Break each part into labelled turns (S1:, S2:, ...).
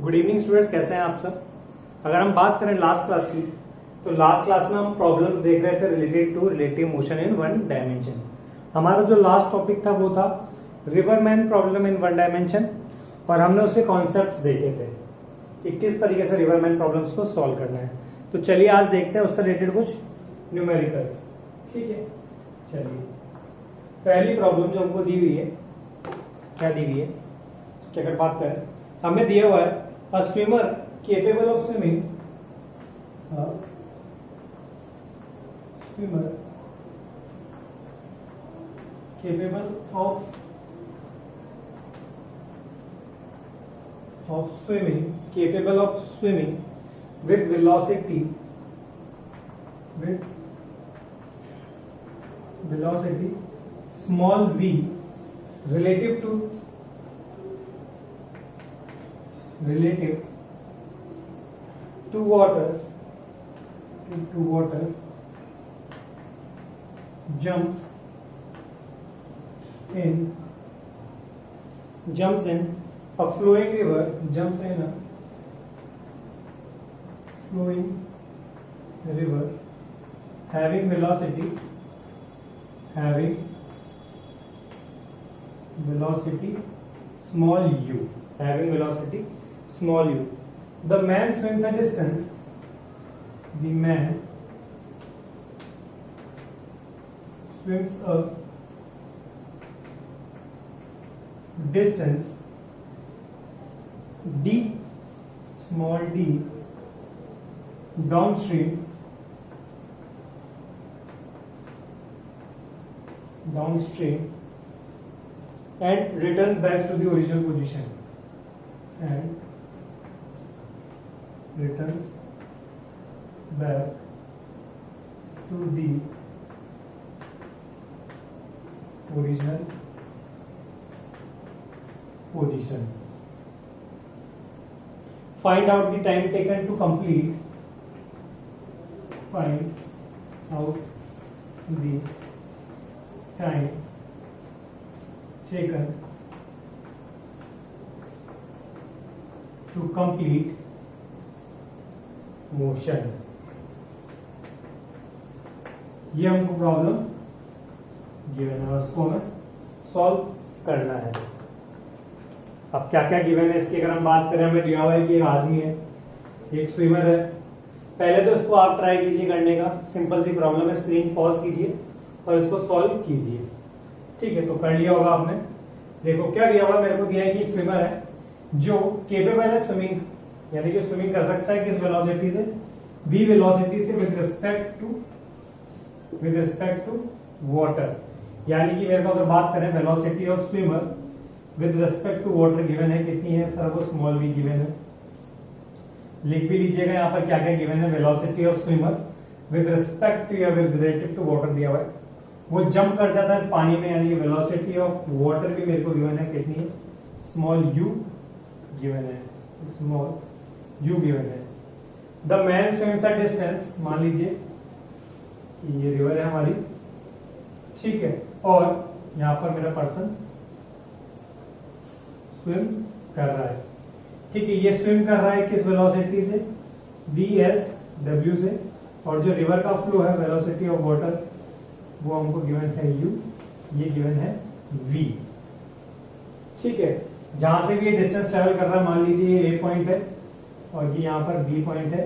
S1: Good evening students, कैसे हैं आप सब। अगर हम बात करें लास्ट क्लास की, तो लास्ट क्लास में हम प्रॉब्लम्स देख रहे थे related to relative motion in one dimension. हमारा जो लास्ट टॉपिक था वो था river man problem in one dimension, और हमने उसके कॉन्सेप्ट्स देखे थे कि किस तरीके से रिवरमैन प्रॉब्लम्स को सॉल्व करना है। तो चलिए आज देखते हैं उससे रिलेटेड कुछ न्यूमेरिकल्स। ठीक है, चलिए पहली प्रॉब्लम जो हमको दी हुई है, क्या दी हुई है कि अगर बात करें, हमें दिया हुआ है a swimmer capable of swimming swimmer capable of swimming with velocity small v relative to water jumps in a flowing river having velocity small u. The man swims a distance d, small d, downstream and return back to the original position returns back to the original position. Find out the time taken to complete. Find out the time taken to complete motion. ये हमको problem given है, उसको हमें solve करना है। अब क्या क्या गिवन है इसकी अगर हम बात करें, हमें दिया हुआ है कि एक आदमी है, एक स्विमर है। पहले तो इसको आप ट्राई कीजिए करने का, सिंपल सी प्रॉब्लम है, स्क्रीन पॉज कीजिए और इसको सॉल्व कीजिए। ठीक है, तो कर लिया होगा आपने। देखो क्या दिया हुआ, मेरे को दिया है कि स्विमर है जो केपेबल है स्विमिंग, यानी कि स्विमिंग कर सकता है किस वेलोसिटी से, v वेलोसिटी से विद रिस्पेक्ट टू वाटर। यानी कि मेरे को अगर बात करें velocity of swimmer with respect to water given है, कितनी है सर, वो स्मॉल v गिवन है। लिख भी लीजिएगा यहाँ पर क्या क्या गिवन है। Velocity of swimmer with respect to या विद रिलेटिव टू वाटर दिया हुआ है, वो जंप कर जाता है पानी में, यानी कि वेलोसिटी ऑफ वाटर भी मेरे को गिवन है, कितनी है, स्मॉल u गिवन है, स्मॉल u गिवन है। The man swims a distance, मान लीजिए ये रिवर है हमारी, ठीक है, और यहां पर मेरा पर्सन स्विम कर रहा है। ठीक है, ये स्विम कर रहा है किस वेलोसिटी से, vs w से, और जो रिवर का फ्लो है वेलोसिटी ऑफ वाटर वो हमको गिवन है u, ये गिवन है v। ठीक है, जहां से भी ये डिस्टेंस ट्रेवल कर रहा है, मान लीजिए ये a पॉइंट है और ये यहाँ पर b पॉइंट है,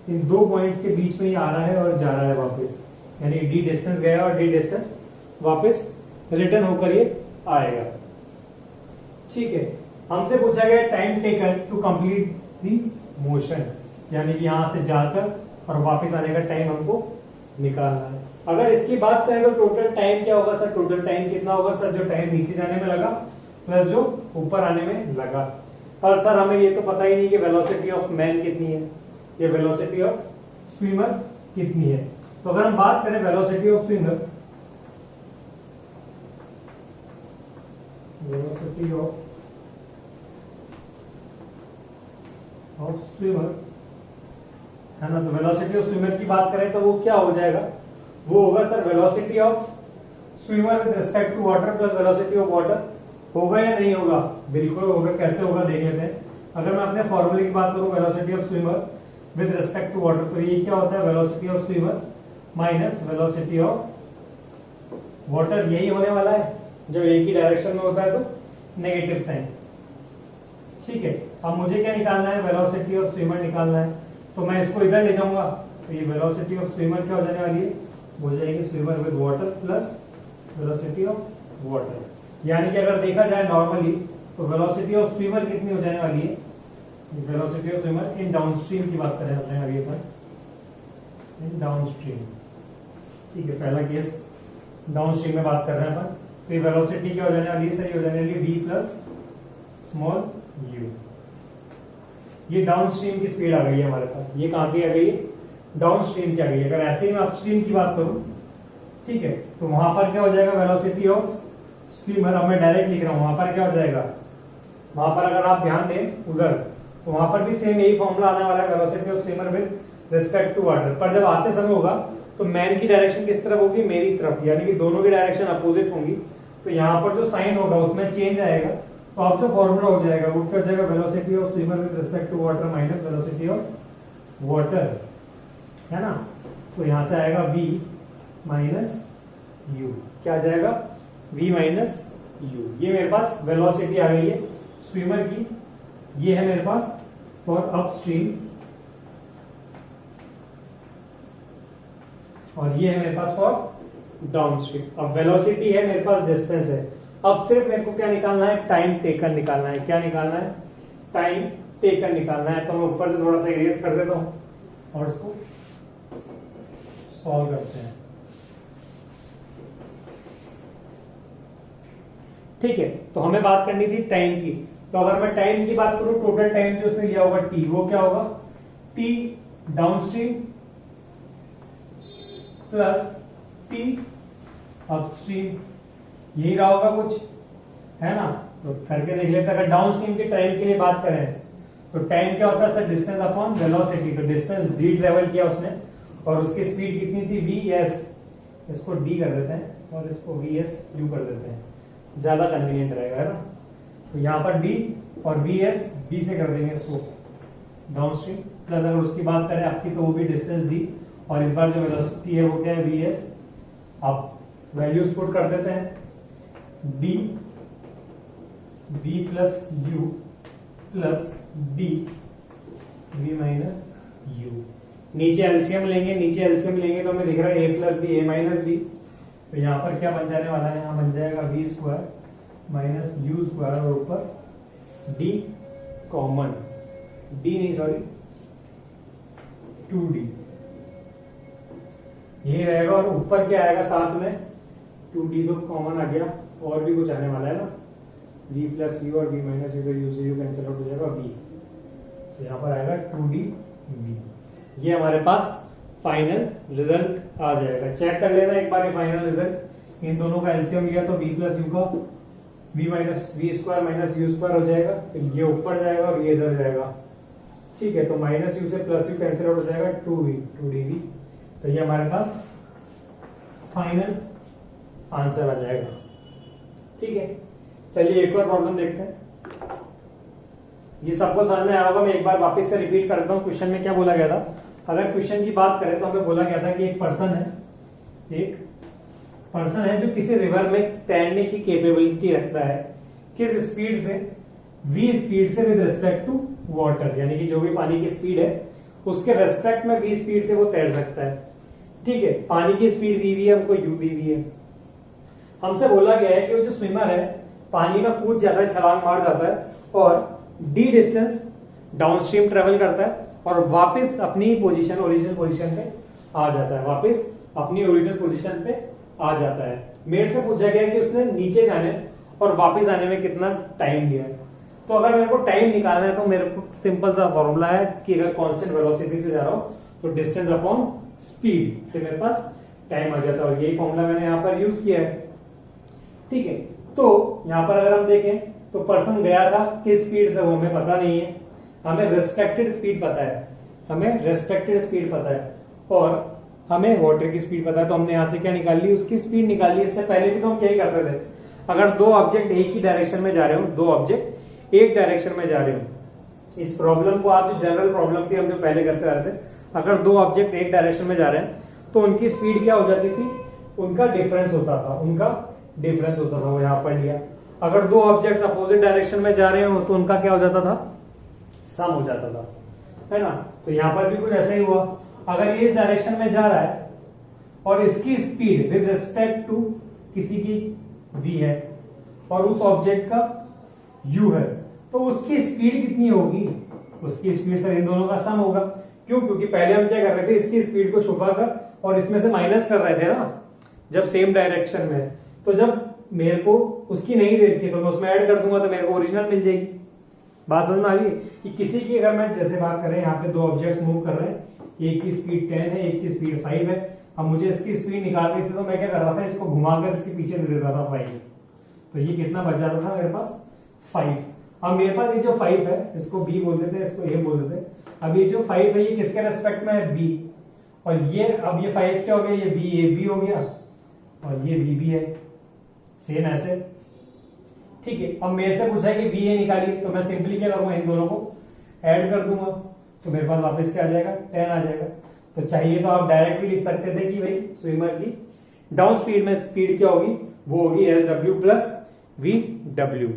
S1: इन दो पॉइंट्स के बीच में ये आ रहा है और जा रहा है वापस, यानी d डिस्टेंस गया और d डिस्टेंस वापस रिटर्न होकर ये आएगा। ठीक है, हमसे पूछा गया time taken to complete the motion, यानी कि यहां से जाकर और वापस आने का टाइम हमको निकालना है। अगर इसकी बात करें तो टोटल टाइम क्या होगा सर, टोटल टाइम कितना होगा सर, जो टाइम नीचे जाने में लगा प्लस जो ऊपर आने में लगा। और सर हमें ये तो पता ही नहीं कि वेलोसिटी ऑफ मैन कितनी है, ये वेलोसिटी ऑफ स्विमर कितनी है। तो अगर हम बात करें velocity of swimmer, velocity of swimmer है ना, तो वेलोसिटी ऑफ स्विमर की बात करें तो वो क्या हो जाएगा, वो होगा sir velocity of swimmer with respect to water plus velocity of water. होगा या नहीं होगा, बिल्कुल होगा। कैसे होगा देख लेते हैं। अगर मैं अपने फॉर्मूले की बात करूं velocity of swimmer with respect to water, तो ये क्या होता है velocity of swimmer minus velocity of water, यही होने वाला है। जब एक ही डायरेक्शन में होता है तो नेगेटिव साइन। ठीक है, अब मुझे क्या निकालना है, वेलोसिटी ऑफ स्विमर निकालना है। तो मैं इसको इधर ले जाऊंगा, तो ये वेलोसिटी ऑफ स्विमर क्या हो जाने वाली है, हो जाएगी swimmer with water plus velocity of water. यानी कि अगर देखा जाए नॉर्मली तो वेलोसिटी ऑफ स्विमर कितनी हो जाने वाली है, velocity of swimmer in downstream की बात करें अपने आगे पर, इन डाउनस्ट्रीम। ठीक है, पहला केस डाउनस्ट्रीम में बात कर रहे हैं अपन। तो ये वेलोसिटी क्या हो जाने वाली है, सही हो जाने वाली है v प्लस स्मॉल u। ये डाउनस्ट्रीम की स्पीड आ गई है हमारे पास। ये कहां की आ गई है, डाउनस्ट्रीम की आ गई है। अगर ऐसे ही मैं अपस्ट्रीम की बात करूं, ठीक है, तो वहां पर क्या हो जाएगा वेलोसिटी ऑफ स्विमर, अब मैं डायरेक्ट लिख रहा हूं, वहां पर क्या हो जाएगा, वहां पर अगर आप ध्यान दें उधर, तो वहां पर भी सेम यही फॉर्मूला आने वाला है velocity of swimmer with respect to water. पर जब आते समय होगा तो मैन की डायरेक्शन किस तरफ होगी, मेरी तरफ, यानी कि दोनों की डायरेक्शन अपोजिट होंगी। तो यहाँ पर जो साइन होगा उसमें चेंज आएगा। तो अब जो फॉर्मूला हो जाएगा वो क्या हो जाएगा, velocity of swimmer with respect to water minus velocity of water, है ना। तो यहां से आएगा v माइनस u, क्या आ जाएगा v माइनस u। ये मेरे पास वेलोसिटी आ गई है स्विमर की, ये है मेरे पास फॉर अपस्ट्रीम, और ये है मेरे पास फॉर डाउनस्ट्रीम। अब वेलोसिटी है मेरे पास, डिस्टेंस है। अब सिर्फ मेरे को क्या निकालना है, टाइम टेकन निकालना है। क्या निकालना है, टाइम टेकन निकालना है। तो मैं ऊपर से थोड़ा सा इरेज कर देता हूं और इसको सॉल्व करते हैं। ठीक है, तो हमें बात करनी थी टाइम की। तो अगर मैं टाइम की बात करूं, टोटल टाइम जो उसने लिया होगा t, वो क्या होगा, t downstream plus t upstream, यही रहा होगा कुछ, है ना। तो करके देख लेते हैं। अगर डाउनस्ट्रीम के टाइम के लिए बात करें तो टाइम क्या होता है सर, डिस्टेंस अपॉन वेलोसिटी। तो डिस्टेंस d ट्रेवल किया उसने और उसकी स्पीड कितनी थी vs, इसको d कर देते हैं और इसको vs u कर देते हैं, ज्यादा कन्वीनियंट रहेगा, है ना। तो यहाँ पर d और vs b से कर देंगे इसको डाउनस्ट्रीम, प्लस अगर उसकी बात करें आपकी तो वो भी डिस्टेंस d, और इस बार जो वेलोसिटी है वो क्या है vs। आप वैल्यूज पुट कर देते हैं, d v plus u plus d v minus u। नीचे एलसीएम लेंगे, नीचे एलसीएम लेंगे तो हमें दिख रहा है a plus B, a minus B. तो यहाँ पर क्या बन जाने वाला है, यहाँ बन जाएगा v square minus u square, और ऊपर d कॉमन, d नहीं सॉरी 2d यही रहेगा, और ऊपर क्या आएगा साथ में 2d तो कॉमन आ गया, और भी कुछ आने वाला है ना, v प्लस u और v माइनस u, तो u से u कैंसिल आउट हो जाएगा v, तो यहाँ पर आएगा 2d v। ये हमारे पास फाइनल रिजल्ट आ जाएगा। चेक कर लेना एक बार ये फाइनल रिजल्ट, इन दोनों का एलसीएम लिया तो v प्लस u का v minus v square minus u square हो जाएगा, फिर ये ऊपर जाएगा और ये इधर जाएगा। ठीक है, तो माइनस u से प्लस u कैंसिल आउट हो जाएगा 2dv। तो ये हमारे पास फाइनल आंसर आ जाएगा। ठीक है, चलिए एक और प्रॉब्लम देखते हैं। ये सबको समझ में आया होगा, मैं एक बार वापस से रिपीट करता हूँ। क्वेश्चन में क्या बोला गया था, अगर क्वेश्चन की बात करें तो हमें बोला गया था कि एक पर्सन है जो किसी रिवर में तैरने की कैपेबिलिटी रखता है, किस स्पीड से, v स्पीड से विद रिस्पेक्ट टू वाटर, यानी कि जो भी पानी की स्पीड है उसके रेस्पेक्ट में v स्पीड से वो तैर सकता है। ठीक है, पानी की स्पीड दी हुई है, हमको u दी हुई है। हमसे बोला गया है कि वो जो स्विमर है पानी में कूद जाता है, छलांग मार जाता है और d डिस्टेंस डाउनस्ट्रीम ट्रेवल करता है और वापस अपनी पोजीशन, ओरिजिनल पोजीशन पे आ जाता है, वापस अपनी ओरिजिनल पोजीशन पे आ जाता है। मेरे से पूछा गया है कि उसने नीचे जाने और वापस आने में कितना टाइम लिया है। तो अगर मेरे को टाइम निकालना है तो मेरे को सिंपल सा फॉर्मूला है कि अगर कांस्टेंट वेलोसिटी से जा रहा हूं तो डिस्टेंस अपॉन स्पीड से मेरे पास टाइम आ जाता है, और यही फॉर्मूला मैंने यहाँ पर यूज किया है। ठीक है, तो यहाँ पर अगर हम देखें तो पर्सन गया था किस स्पीड से वो हमें पता नहीं है, हमें रेस्पेक्टेड स्पीड पता है, हमें रेस्पेक्टेड स्पीड पता है और हमें वाटर की स्पीड पता है। तो हमने यहाँ से क्या निकाल ली, उसकी स्पीड निकाल ली। इससे पहले भी तो हम क्या ही करते थे, अगर दो ऑब्जेक्ट एक ही डायरेक्शन में जा रहे हो, दो ऑब्जेक्ट एक डायरेक्शन में जा रहे हो, इस प्रॉब्लम को आप जो जनरल प्रॉब्लम थी हम जो पहले करते आ रहे थे, अगर दो ऑब्जेक्ट एक डायरेक्शन में जा रहे हैं तो उनकी स्पीड क्या हो जाती थी, उनका डिफरेंस होता था, वो यहाँ पर लिया। अगर दो ऑब्जेक्ट्स अपोजिट डायरेक्शन में जा रहे हो तो उनका क्या हो जाता था, सम हो जाता था, है ना। तो यहाँ पर भी कुछ ऐसा ही हुआ। अगर ये इस डायरेक्शन में जा रहा है और इसकी स्पीड विद रिस्पेक्ट टू किसी की v है और उस ऑब्जेक्ट का u है, तो उसकी स्पीड कितनी होगी, उसकी स्पीड सर इन दोनों का सम होगा। क्यों, क्योंकि पहले हम क्या कर रहे थे, इसकी स्पीड को छुपाकर और इसमें से माइनस कर रहे थे ना, जब सेम डायरेक्शन में है। तो जब मेरे को उसकी नहीं दे रखी तो मैं उसमें ऐड कर दूंगा तो मेरे को ओरिजिनल मिल जाएगी। बात समझ में आ रही है कि किसी की, अगर मैं जैसे बात कर रहे हैं, यहाँ पे दो ऑब्जेक्ट्स मूव कर रहे हैं, एक की स्पीड 10 है, एक की स्पीड 5 है। अब मुझे इसकी स्पीड निकालनी थी तो मैं क्या कर रहा था, इसको घुमाकर इसके पीछे दे देता था 5। तो ये कितना बच जाता था मेरे पास, 5। अब मेरे पास ये जो 5 है, इसको b बोल देते हैं, इसको a बोल देते हैं। अब ये जो 5 है ये किसके रेस्पेक्ट में है, b। और ये अब ये 5 क्या हो गया, ये b a b हो गया और ये b b है, सेम ऐसे। ठीक है, अब मेरे से पूछा है कि va निकालिए, तो मैं सिंपली क्या करूंगा, इन दोनों को ऐड कर दूंगा तो मेरे पास वापस क्या आ जाएगा, 10 आ जाएगा। तो चाहिए तो आप डायरेक्ट भी लिख सकते थे कि भाई स्विमर की डाउन स्पीड में स्पीड क्या होगी, वो होगी SW प्लस VW।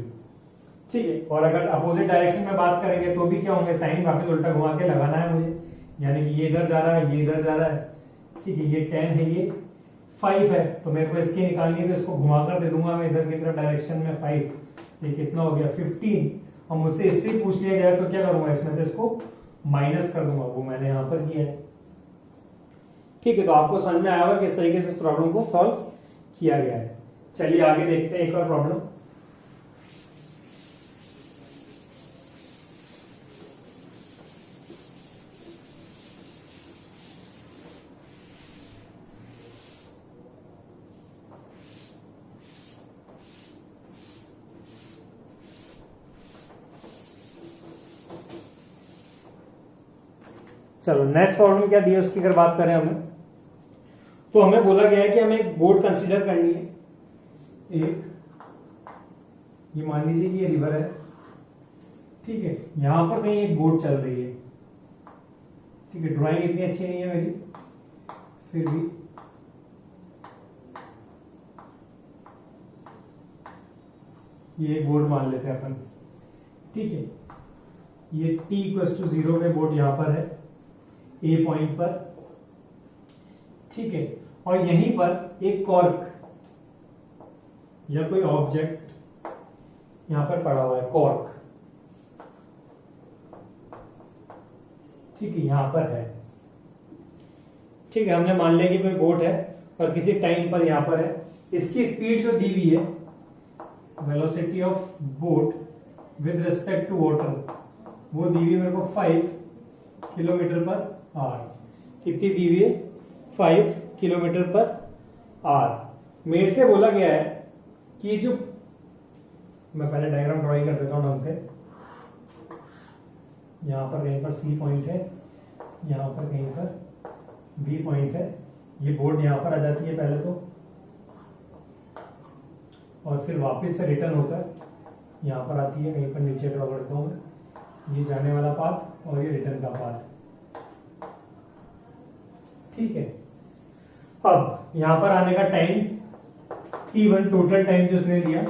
S1: ठीक है, और अगर अपोजिट डायरेक्शन में बात करेंगे तो भी क्या होंगे, साइन वापस उल्टा घुमा के लगाना है मुझे, यानी कि ये इधर जा रहा है, ये इधर जा रहा है। ठीक है, ये 10 है, ये 5 है, तो मेरे को इसकी निकालनी है तो इसको घुमाकर दे दूंगा मैं इधर की तरफ डायरेक्शन में 5। ये कितना हो गया, 15। और मुझसे इससे पूछ लिया जाए तो क्या करूंगा, इसमें से इसको माइनस कर दूंगा, वो मैंने यहां पर किया है। ठीक है, तो आपको समझ में आया होगा किस तरीके से इस प्रॉब्लम को सॉल्व किया गया है। चलिए आगे देखते हैं एक और प्रॉब्लम। चलो नेक्स्ट प्रॉब्लम क्या दिया उसकी अगर बात करें हमें, तो हमें बोला गया है कि हमें एक बोट कंसीडर करनी है। एक ये मान लीजिए कि ये रिवर है, ठीक है, यहां पर कहीं एक बोट चल रही है। ठीक है, ड्राइंग इतनी अच्छी नहीं है मेरी, फिर भी ये एक बोट मान लेते हैं अपन। ठीक है, ये t=0 पे बोट यहां पर है, ए पॉइंट पर। ठीक है, और यहीं पर एक कॉर्क या कोई ऑब्जेक्ट यहां पर पड़ा हुआ है, कॉर्क। ठीक है, यहां पर है। ठीक है, हमने मान लिया कि कोई बोट है और किसी टाइम पर यहां पर है। इसकी स्पीड जो दी हुई है, velocity of boat with respect to water, वो दी हुई मेरे को 5 किलोमीटर पर आवर। कितनी दी हुई है, 5 किलोमीटर पर आवर। मेरे से बोला गया है कि जो, मैं पहले डायग्राम ड्राइंग कर देता हूं ढंग से। यहां पर कहीं पर सी पॉइंट है, यहां पर कहीं पर बी पॉइंट है। ये बोर्ड यहां पर आ जाती है पहले तो, और फिर वापस से रिटर्न होकर यहां पर आती है, कहीं पर नीचे ड्रॉ करता हूं मैं। ये जाने वाला पाथ और ये रिटर्न का पाथ। ठीक है, अब यहां पर आने का टाइम t1 टोटल टाइम जो उसने लिया,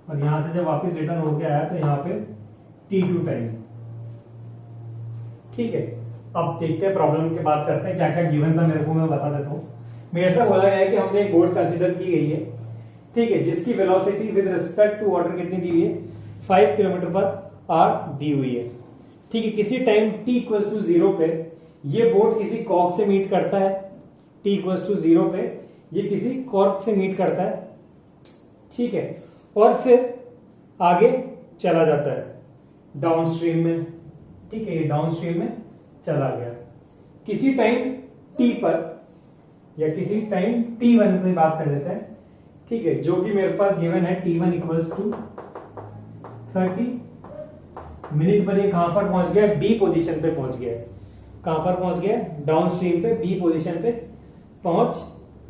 S1: और यहां से जब वापस रिटर्न होके आया तो यहां पे t2 टाइम। ठीक है, अब देखते हैं प्रॉब्लम की बात करते हैं, क्या क्या गिवन था मेरे को मैं बता देता हूं। मेरे से बोला गया है कि हमने एक बोट कंसीडर की गई है, ठीक है, जिसकी velocity with respect to water कितनी दी हुई है, 5 किलोमीटर पर आवर दी हुई है। ठीक है, किसी टाइम t=0 पे ये बोट किसी कॉर्क से मीट करता है। t=0 पे ये किसी कॉर्क से मीट करता है। ठीक है, और फिर आगे चला जाता है डाउन स्ट्रीम में। ठीक है, ये डाउन स्ट्रीम में चला गया किसी टाइम t पर, या किसी टाइम t1 की बात कर लेते हैं। ठीक है, जो कि मेरे पास गिवन है t1 = 30 मिनट पर। ये कहां पर पहुंच गया, बी पोजीशन पे पहुंच गया। कहां पर पहुंच गया, डाउन स्ट्रीम पे, बी पोजीशन पे पहुंच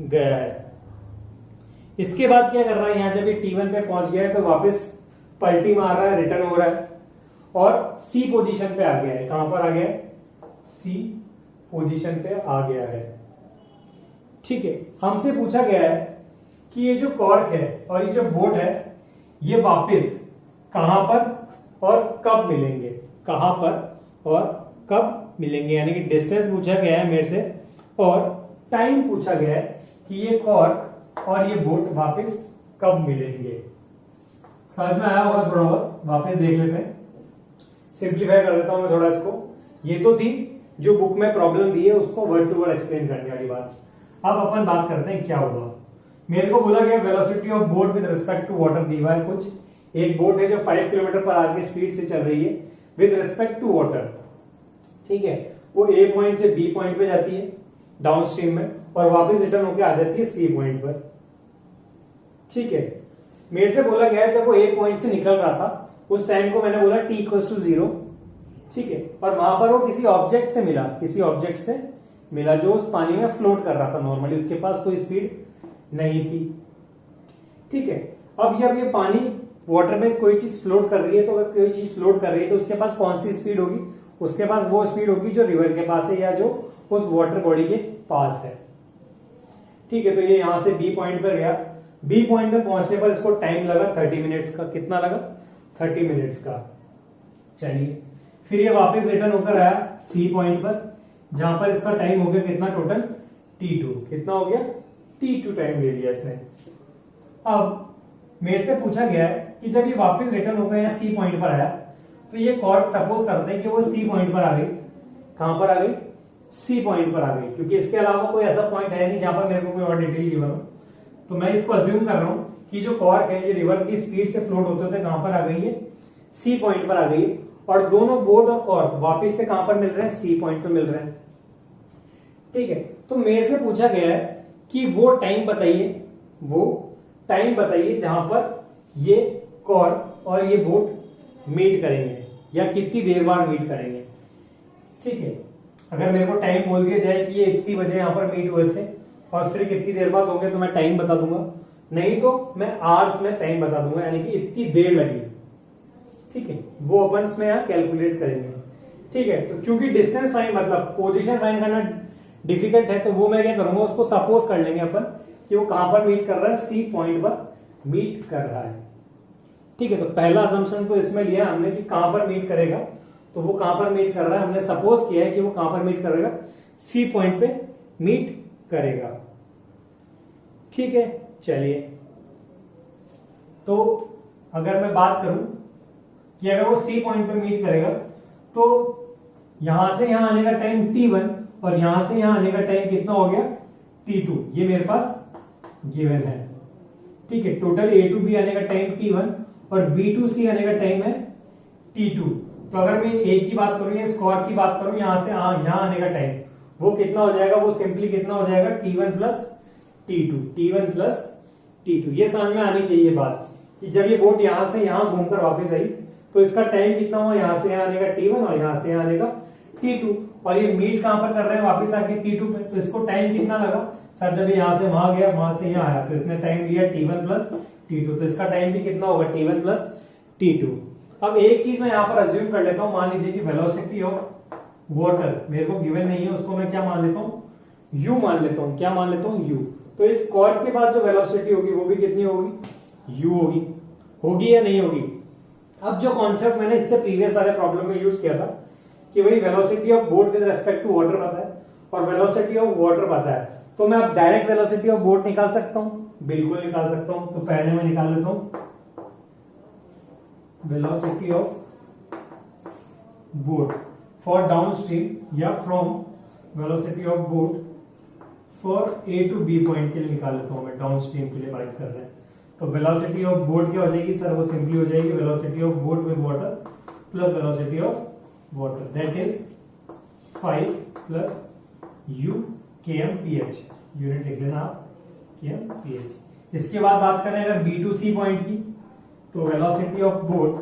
S1: गया है। इसके बाद क्या कर रहा है, यहां जब ये t1 पे पहुंच गया है तो वापस पलटी मार रहा है, रिटर्न हो रहा है। और सी पोजीशन पे आ गया है। कहां पर आ गया है? सी पोजीशन पे आ गया है। ठीक है, हमसे पूछा गया है कि ये जो कॉर्क है और ये जो बोट है ये वापस कहां पर और कब मिलेंगे, कहां पर और कब मिलेंगे, यानी कि डिस्टेंस पूछा गया है मेरे से और टाइम पूछा गया है कि ये कॉर्क और ये बोट वापस कब मिलेंगे। समझ में आया होगा थोड़ा बहुत, वापस देख लेते हैं, सिंप्लीफाई कर देता हूं मैं थोड़ा इसको। ये तो थी जो बुक में प्रॉब्लम दी है उसको वर्ड टू वर्ड एक्सप्लेन करने वाली बात। अब अपन बात करते हैं क्या होगा। मेरे को बोला गया velocity of boat with respect to water दी हुआ है कुछ। एक बोट है जो 5 किलोमीटर पर आवर की स्पीड से चल रही है विद रिस्पेक्ट टू वाटर। ठीक है, वो ए पॉइंट से बी पॉइंट पे जाती है डाउन स्ट्रीम में और वापस रिटर्न होकर आ जाती है सी पॉइंट पर। ठीक है, मेरे से बोला गया है जब वो ए पॉइंट से निकल रहा था उस टाइम को मैंने बोला t = 0। ठीक है, और वहां पर वो किसी ऑब्जेक्ट से मिला, किसी ऑब्जेक्ट से मिला जो उस पानी में फ्लोट कर रहा था नॉर्मली, उसके पास कोई स्पीड नहीं थी। ठीक है, अब जब ये पानी वाटर में कोई चीज फ्लोट कर रही है तो अगर कोई चीज फ्लोट कर रही है तो उसके पास कौन सी स्पीड होगी? उसके पास वो स्पीड होगी जो रिवर के पास है या जो उस वाटर बॉडी के पास है। ठीक है, तो ये यहां से बी पॉइंट पर गया। बी पॉइंट पे पहुंचने पर इसको टाइम लगा 30 मिनट्स का। कितना लगा? 30 मिनट्स का। चलिए, फिर ये वापस रिटर्न होकर आया सी पॉइंट पर जहां पर इसका टाइम हो गया कितना टोटल? t2। कितना हो गया? t2 टाइम ले लिया इसने। अब मेरे से पूछा गया है कि जब ये वापस रिटर्न होकर या सी पॉइंट पर आया तो ये कॉर्क सपोज करते हैं कि वो सी पॉइंट पर आ गई। कहां पर आ गई? सी पॉइंट पर आ गई, क्योंकि इसके अलावा कोई ऐसा पॉइंट है नहीं जहां पर मेरे को कोई और डिटेल गिवन हो। तो मैं इसको अज्यूम कर रहा हूं कि जो कॉर्क है ये रिवर की स्पीड से फ्लोट होते होते कहां पर आ गई है? सी पॉइंट पर आ गई है। और दोनों बोट और कॉर्क वापस से कहां पर मिल रहे हैं? सी पॉइंट पर मिल रहे हैं। ठीक है, तो मेरे से पूछा गया है कि वो टाइम बताइए, वो टाइम बताइए जहां पर ये कॉर्क और ये बोट मीट करेंगे या कितनी देर बाद मीट करेंगे। ठीक है, अगर मेरे को टाइम बोल दिया जाए कि ये इतनी बजे यहां पर मीट हुए थे और फिर कितनी देर बाद होंगे तो मैं टाइम बता दूंगा, नहीं तो मैं आवर्स में टाइम बता दूंगा, यानी कि इतनी देर लगी। ठीक है, वो अपन इसमें यहां कैलकुलेट करेंगे। ठीक है, तो क्योंकि डिस्टेंस फाइंड मतलब पोजीशन फाइंड करना डिफिकल्ट है तो वो मैं क्या करूंगा, उसको सपोज कर लेंगे अपन कि वो कहां पर मीट कर रहा है? सी पॉइंट पर मीट कर रहा है। ठीक है, तो पहला असम्पशन तो इसमें लिया हमने कि कहां पर मीट करेगा, तो वो कहां पर मीट कर रहा है हमने सपोज किया है कि वो कहां पर मीट करेगा? सी पॉइंट पे मीट करेगा। ठीक है, चलिए, तो अगर मैं बात करूं कि अगर वो सी पॉइंट पे मीट करेगा तो यहां से यहां आने का टाइम t1 और यहां से यहां आने का टाइम कितना हो गया? t2। ये मेरे पास गिवन है। ठीक है, टोटल a टू b आने का टाइम t1 और b टू c आने का टाइम है t2। तो अगर मैं a की बात करूं या स्क्वायर की बात करूं यहां से यहां आने का टाइम वो कितना हो जाएगा? वो सिंपली कितना हो जाएगा? t1 plus t2। t1 plus t2। ये समझ में आनी चाहिए बात कि जब ये बोट यहां से यहां घूमकर वापस आई तो इसका टाइम कितना हुआ? यहां से यहां आने का t1 और यहां से यहां आने का t2। और ये मीट कहां पर कर रहे हैं? वापस आके t2 पे। तो इसको टाइम कितना लगा? सर जब यहां से वहां गया वहां से यहां आया तो इसने टाइम लिया t1 प्लस t2। तो इसका टाइम भी कितना होगा? t1 plus t2। अब एक चीज मैं यहां पर अज्यूम कर लेता हूं, मान लीजिए कि वेलोसिटी ऑफ वाटर मेरे को गिवन नहीं है, उसको मैं क्या मान लेता हूं? u मान लेता हूं। क्या मान लेता हूं? u। तो इस कॉर्क के बाद जो वेलोसिटी होगी वो भी कितनी होगी? u होगी। होगी या नहीं होगी? अब जो कॉन्सेप्ट मैंने इससे प्रीवियस सारे प्रॉब्लम में यूज किया था कि वही velocity of boat with respect to water पता है और वेलोसिटी ऑफ वाटर पता है, तो मैं अब डायरेक्ट वेलोसिटी ऑफ बोट निकाल सकता हूं? बिल्कुल निकाल सकता हूं। तो पहले मैं निकाल लेता हूं velocity of boat for downstream या from velocity of boat for A to B point के लिए निकाल लेता हूं मैं, डाउन स्ट्रीम के लिए बात कर रहे हैं। तो वेलोसिटी ऑफ बोट क्या हो जाएगी सर? वो सिंपली हो जाएगी velocity of boat with water plus velocity of water, that is 5 plus u kmph। Unit लिख लेना आप, kmph। इसके बाद बात करें अगर b टू c पॉइंट की, तो velocity of boat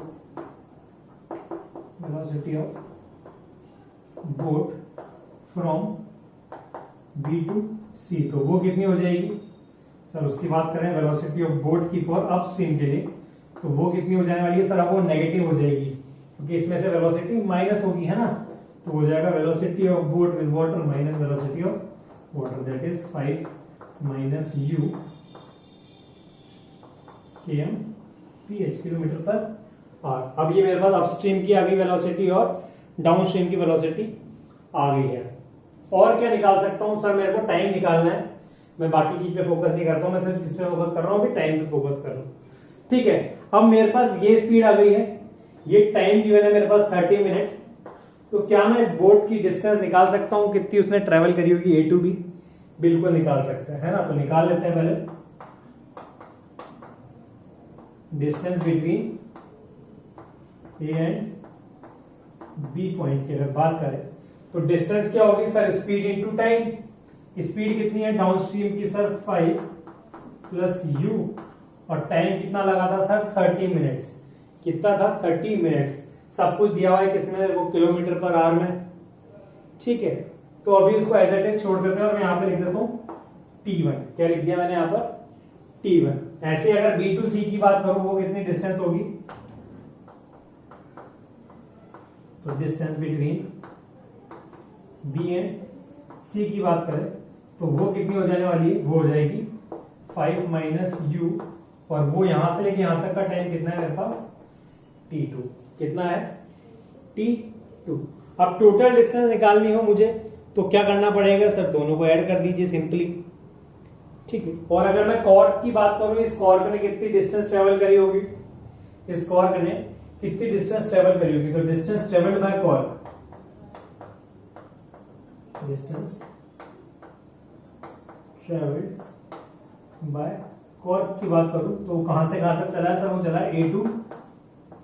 S1: from b to c, तो वो कितनी हो जाएगी सर? उसकी बात करें वेलोसिटी ऑफ बोट की फॉर अपस्ट्रीम के लिए, तो वो कितनी हो जाने वाली है सर? अब वो नेगेटिव हो जाएगी, क्योंकि इसमें से वेलोसिटी माइनस होगी, है ना, तो हो जाएगा velocity of boat with water minus velocity of water, that is 5 minus u km ph, kilometre per hour. अब ये मेरे पास अपस्ट्रीम की आ गई वेलोसिटी और डाउनस्ट्रीम की वेलोसिटी आ गई है। और क्या निकाल सकता हूं सर? मेरे को टाइम निकालना है। मैं बाकी चीज पे फोकस नहीं करता हूं, मैं सिर्फ किस पे फोकस कर रहा हूं? अभी टाइम पे फोकस कर रहा हूं। ठीक है, अब मेरे पास ये स्पीड आ गई है, ये टाइम गिवन है मेरे पास 30 मिनट। तो क्या मैं बोट की डिस्टेंस निकाल सकता हूं कितनी उसने ट्रेवल करी होगी ए टू बी? बिल्कुल निकाल सकते हैं, है ना। तो निकाल लेते हैं पहले distance between A and B point की अगर बात करें तो डिस्टेंस क्या होगी sir? Speed into time. Speed कितनी है डाउनस्ट्रीम की सर? 5 प्लस u, और टाइम कितना लगा था सर? 30 मिनट्स। कितना था? 30 मिनट्स। सब कुछ दिया हुआ है किसमें? वो किलोमीटर पर आवर में। ठीक है, तो अभी इसको एज इट इज छोड़ देते हैं और मैं यहाँ पे लिख देता हूँ t1। क्या लिख दिया मैंने यहाँ पर? t1। ऐसे अगर b टू c की बात करूं वो कितनी डिस्टेंस होगी? तो distance between b and c की बात करें तो वो कितनी हो जाने वाली है? वो हो जाएगी 5 माइनस u, और वो यहां से लेके यहां तक का टाइम कितना है मेरे पास? t2। कितना है? t2। अब टोटल डिस्टेंस निकालनी हो मुझे तो क्या करना पड़ेगा सर? दोनों को ऐड कर दीजिए सिंपली। ठीक है, और अगर मैं कॉर्क की बात करूं, इस कॉर्क ने कितनी डिस्टेंस ट्रेवल करी होगी? इस कॉर्क ने कितनी डिस्टेंस ट्रेवल करी होगी? तो distance travelled by cork, distance travelled by cork की बात करूं तो कहां से कहां तक चला है सर? वो चला है ए टू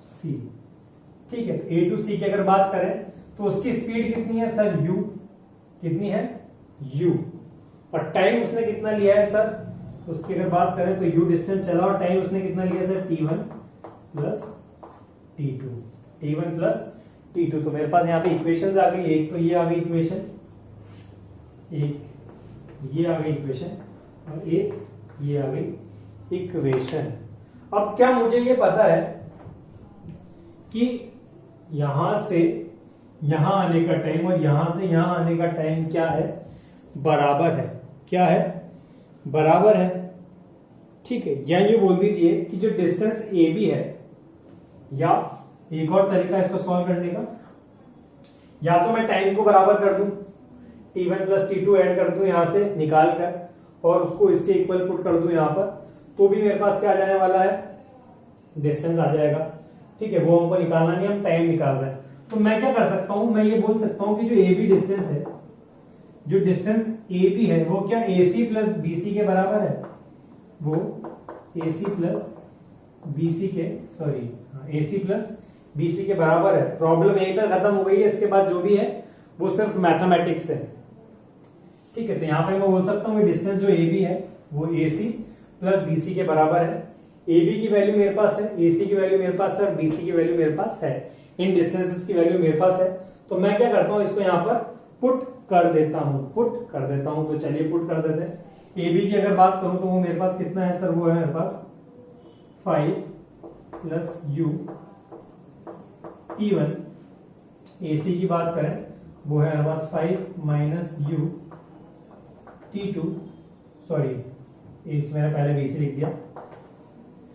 S1: सी। ठीक है, ए टू सी की अगर बात करें तो उसकी स्पीड कितनी है सर? u। कितनी है? u। और टाइम उसने कितना लिया है सर? तो उसकी अगर बात करें तो u डिस्टेंस चला और टाइम उसने कितना लिया sir? t1 plus t2। t1 plus t2। तो मेरे पास यहाँ पे इक्वेशंस आ गई। एक तो ये आ गई इक्वेशन, एक ये आ गई इक्वेशन, और एक ये आ गई इक्वेशन। अब क्या मुझे ये पता है कि यहां से यहां आने का टाइम और यहां से यहां आने का टाइम क्या है? बराबर है। क्या है? बराबर है। ठीक है, या ये बोल दीजिए कि जो डिस्टेंस ए बी है, या एक और तरीका इसको सॉल्व करने का, या तो मैं टाइम को बराबर कर दूं, t1 प्लस t2 ऐड कर दूं यहां से निकाल कर, और उसको इसके इक्वल पुट कर दूं यहां पर, तो भी मेरे पास क्या आ जाने वाला है? डिस्टेंस आ जाएगा। ठीक है, वो हमको निकालना नहीं, हम टाइम निकाल रहे हैं। तो मैं क्या कर सकता हूं? मैं ये बोल सकता हूं कि जो ए बी डिस्टेंस है, जो डिस्टेंस ए बी है, वो क्या ए सी प्लस बी सी के बराबर है? वो ए सी प्लस बी सी के, सॉरी, ए सी प्लस बी सी के बराबर है। प्रॉब्लम यहीं पर खत्म हो गई है। इसके बाद जो भी है वो सिर्फ मैथमेटिक्स है। ठीक है, तो यहां पे मैं बोल सकता हूँ डिस्टेंस जो ए बी है वो ए सी प्लस बी सी के बराबर है। ए बी की वैल्यू मेरे पास है, ए सी की वैल्यू मेरे पास है, और बी सी की वैल्यू मेरे पास है। इन डिस्टेंसेस की वैल्यू मेरे पास है। तो मैं क्या करता हूं? इसको यहाँ पर पुट कर देता हूं, पुट कर देता हूं। तो चलिए पुट कर देते हैं। ए बी की अगर बात करूं तो वो मेरे पास कितना है सर? वो है मेरे पास 5 प्लस u t1। ए सी की बात करें वो है मेरे पास 5 माइनस u t2, सॉरी इसमें मैंने पहले बी सी लिख दिया,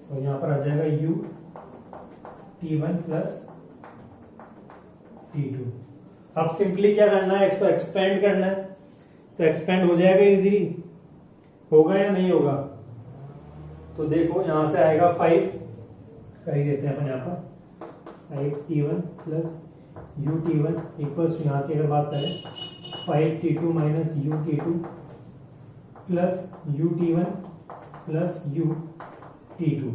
S1: और यहां पर आ जाएगा u t1 प्लस t2। अब सिंपली क्या करना है? इसको एक्सपेंड करना है। तो एक्सपेंड हो जाएगा इजीली, होगा या नहीं होगा? तो देखो यहां से आएगा 5, कर ही देते हैं अपन यहाँ पर, 5t1 प्लस ut1 इक्वल्स, यहाँ की अगर बात करें 5t2 minus ut2 plus ut1 plus ut2।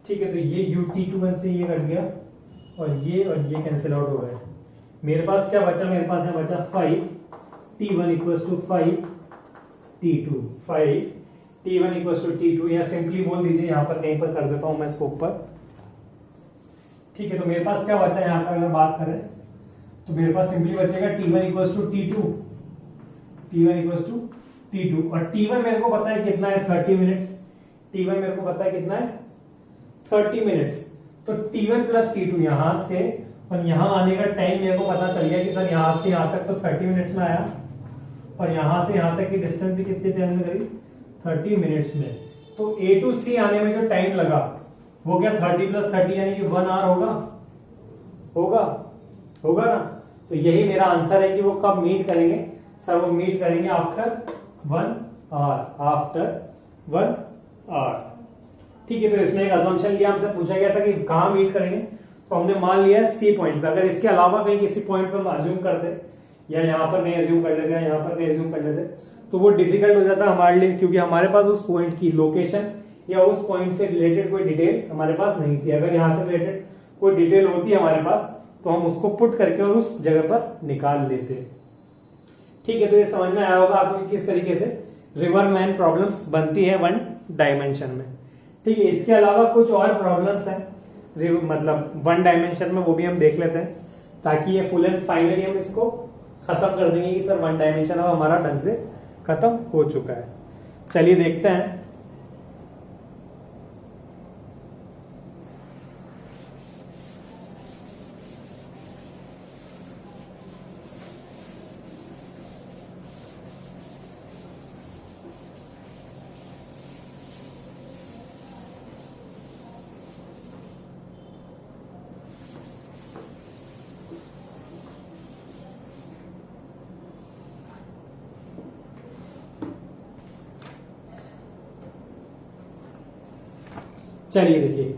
S1: ठीक है, तो ये ut1 से ये कट गया, और ये कैंसिल आउट हो गए। मेरे पास क्या बचा? मेरे पास है बचा 5t1 equals to 5t2, 5t1 equals to t2, या सिंपली बोल दीजिए, यहां पर कहीं पर कर देता हूं मैं इसको ऊपर। ठीक है, तो मेरे पास क्या बचा यहां पर अगर बात करें तो मेरे पास सिंपली बचेगा t1 equals to t2, t1 equals to t2, और t1 मेरे को पता है कितना है? 30 मिनट्स। t1 मेरे को पता है कितना है? 30 मिनट्स। तो T1 प्लस T2 यहां से और यहां आने का टाइम मेरे को पता चल गया कि सर यहां से यहां तक तो 30 मिनट्स में आया, और यहां से यहां तक की डिस्टेंस भी कितने टाइम में करी, 30 मिनट्स में। तो A टू C आने में जो टाइम लगा वो क्या 30 प्लस 30 यानी कि 1 आवर होगा, होगा होगा ना। तो यही मेरा आंसर है कि वो कब मीट करेंगे सर, वो मीट करेंगे आफ्टर 1 आवर, आफ्टर 1 आवर। ठीक है, तो इसमें एक अजम्पशन लिया, हमसे पूछा गया था कि कहां मीट करेंगे, तो हमने मान लिया सी पॉइंट पे। अगर इसके अलावा कहीं किसी पॉइंट पे हम अज्यूम करते या यहाँ पर नहीं अज्यूम कर लेते, यहाँ पर नहीं अज्यूम कर लेते, तो वो डिफिकल्ट हो जाता हमारे लिए, क्योंकि हमारे पास उस पॉइंट की लोकेशन या उस पॉइंट से रिलेटेड कोई डिटेल हमारे पास नहीं थी। अगर यहाँ से रिलेटेड कोई डिटेल होती है हमारे पास तो हम उसको पुट करके और उस जगह पर निकाल लेते। ठीक है, तो ये समझ में आया होगा आपको किस तरीके से रिवर मैन प्रॉब्लम्स बनती है 1 डायमेंशन में। ठीक है, इसके अलावा कुछ और प्रॉब्लम्स हैं मतलब 1 डायमेंशन में, वो भी हम देख लेते हैं ताकि ये फुल एंड फाइनली हम इसको खत्म कर देंगे कि सर 1 डायमेंशन अब हमारा ढंग से खत्म हो चुका है। चलिए देखते हैं। चलिए देखिए,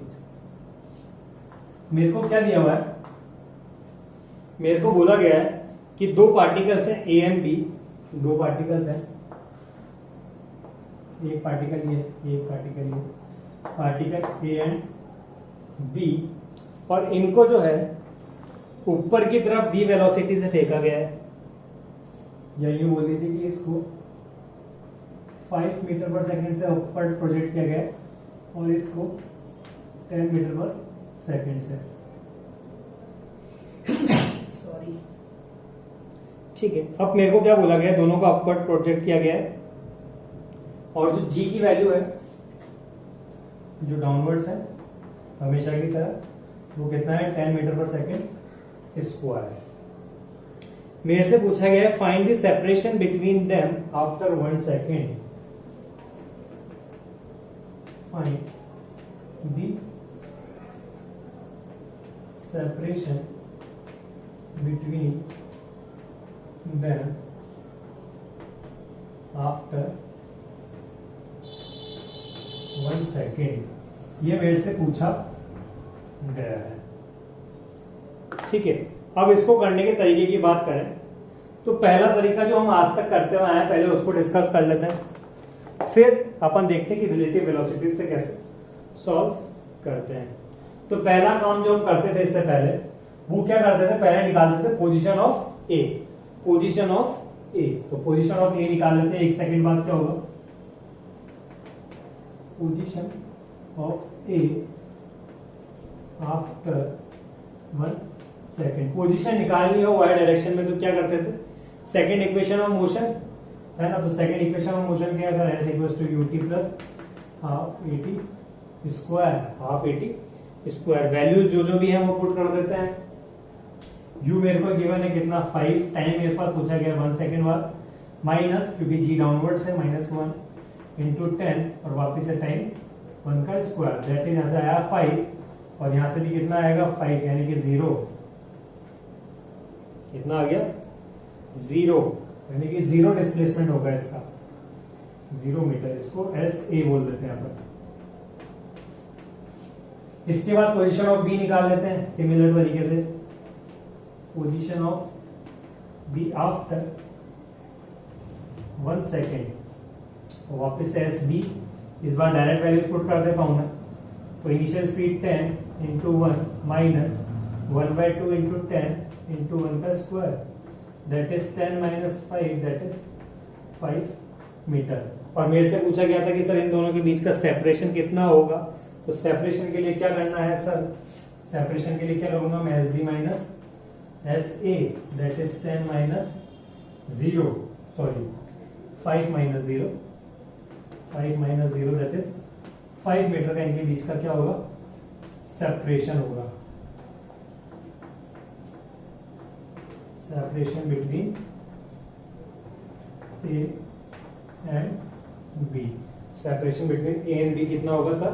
S1: मेरे को क्या दिया हुआ है, मेरे को बोला गया है कि 2 पार्टिकल्स हैं ए एंड बी, 2 पार्टिकल्स हैं, एक पार्टिकल ये, एक पार्टिकल ये, पार्टिकल ए एंड बी, और इनको जो है ऊपर की तरफ v वेलोसिटी से फेंका गया है, या यूं बोल दीजिए कि इसको 5 मीटर पर सेकंड से ऊपर प्रोजेक्ट किया गया है और इसको 10 मीटर पर सेकंड से, सॉरी। ठीक है, अब मेरे को क्या बोला गया है, दोनों का अपवर्ड प्रोजेक्ट किया गया है और जो g की वैल्यू है जो डाउनवर्ड्स है हमेशा की तरह, वो कितना है 10 मीटर पर सेकंड स्क्वायर है। मेरे से पूछा गया है find the separation between them after 1 second, find the separation between them after 1 second, ये मेरे से पूछा गया है। ठीक है, अब इसको करने के तरीके की बात करें तो पहला तरीका जो हम आज तक करते हुए आए पहले उसको डिस्कस कर लेते हैं, फिर अपन देखते हैं कि रिलेटिव वेलोसिटी से कैसे सॉल्व करते हैं। तो पहला काम जो हम करते थे इससे पहले, वो क्या करते थे, पहले निकालते थे position of A, position of A. तो पोजीशन ऑफ ए निकाल लेते हैं, 1 सेकंड बाद क्या होगा, position of A after 1 second. Position निकालनी हो वाई डायरेक्शन में तो क्या करते थे, सेकंड इक्वेशन ऑफ मोशन है ना, तो सेकंड इक्वेशन ऑफ मोशन क्या है sir, s equals to ut plus half at square, half at square. Values जो भी है वो पुट कर देते हैं। u मेरे को गिवन है कितना 5, टाइम मेरे पास पूछा गया 1 सेकंड बाद, माइनस क्योंकि g डाउनवर्ड्स है -1 इंटू 10 और वापिस से टाइम 1 का स्क्वायर, दैट इज यहाँ से आया 5 और यहाँ से भी कितना आएगा 5 यानी कि 0, कितना आ गया 0, यानी कि 0 डिस्प्लेसमेंट होगा इसका, 0 मीटर, इसको एस ए बोल देते हैं यहाँ पर। इसके बाद पोजीशन ऑफ बी निकाल लेते हैं सिमिलर तरीके से, position of B after 1 second, तो वापस से एस बी, इस बार डायरेक्ट वैल्यूज पुट कर देता हूं मैं। तो initial speed 10 into 1 minus 1/2 into 10 into 1 का square, that is 10 minus 5, that is 5 metre. और मेरे से पूछा गया था कि सर इन दोनों के बीच का सेपरेशन कितना होगा, तो सेपरेशन के लिए क्या करना है सर, सेपरेशन के लिए क्या करूंगा मैं, S B minus S A, that is 10 minus 0, sorry 5 minus 0, 5 minus 0 that is 5 metre का इनके बीच का क्या होगा सेपरेशन होगा, separation between A and B, separation between A and B कितना होगा सर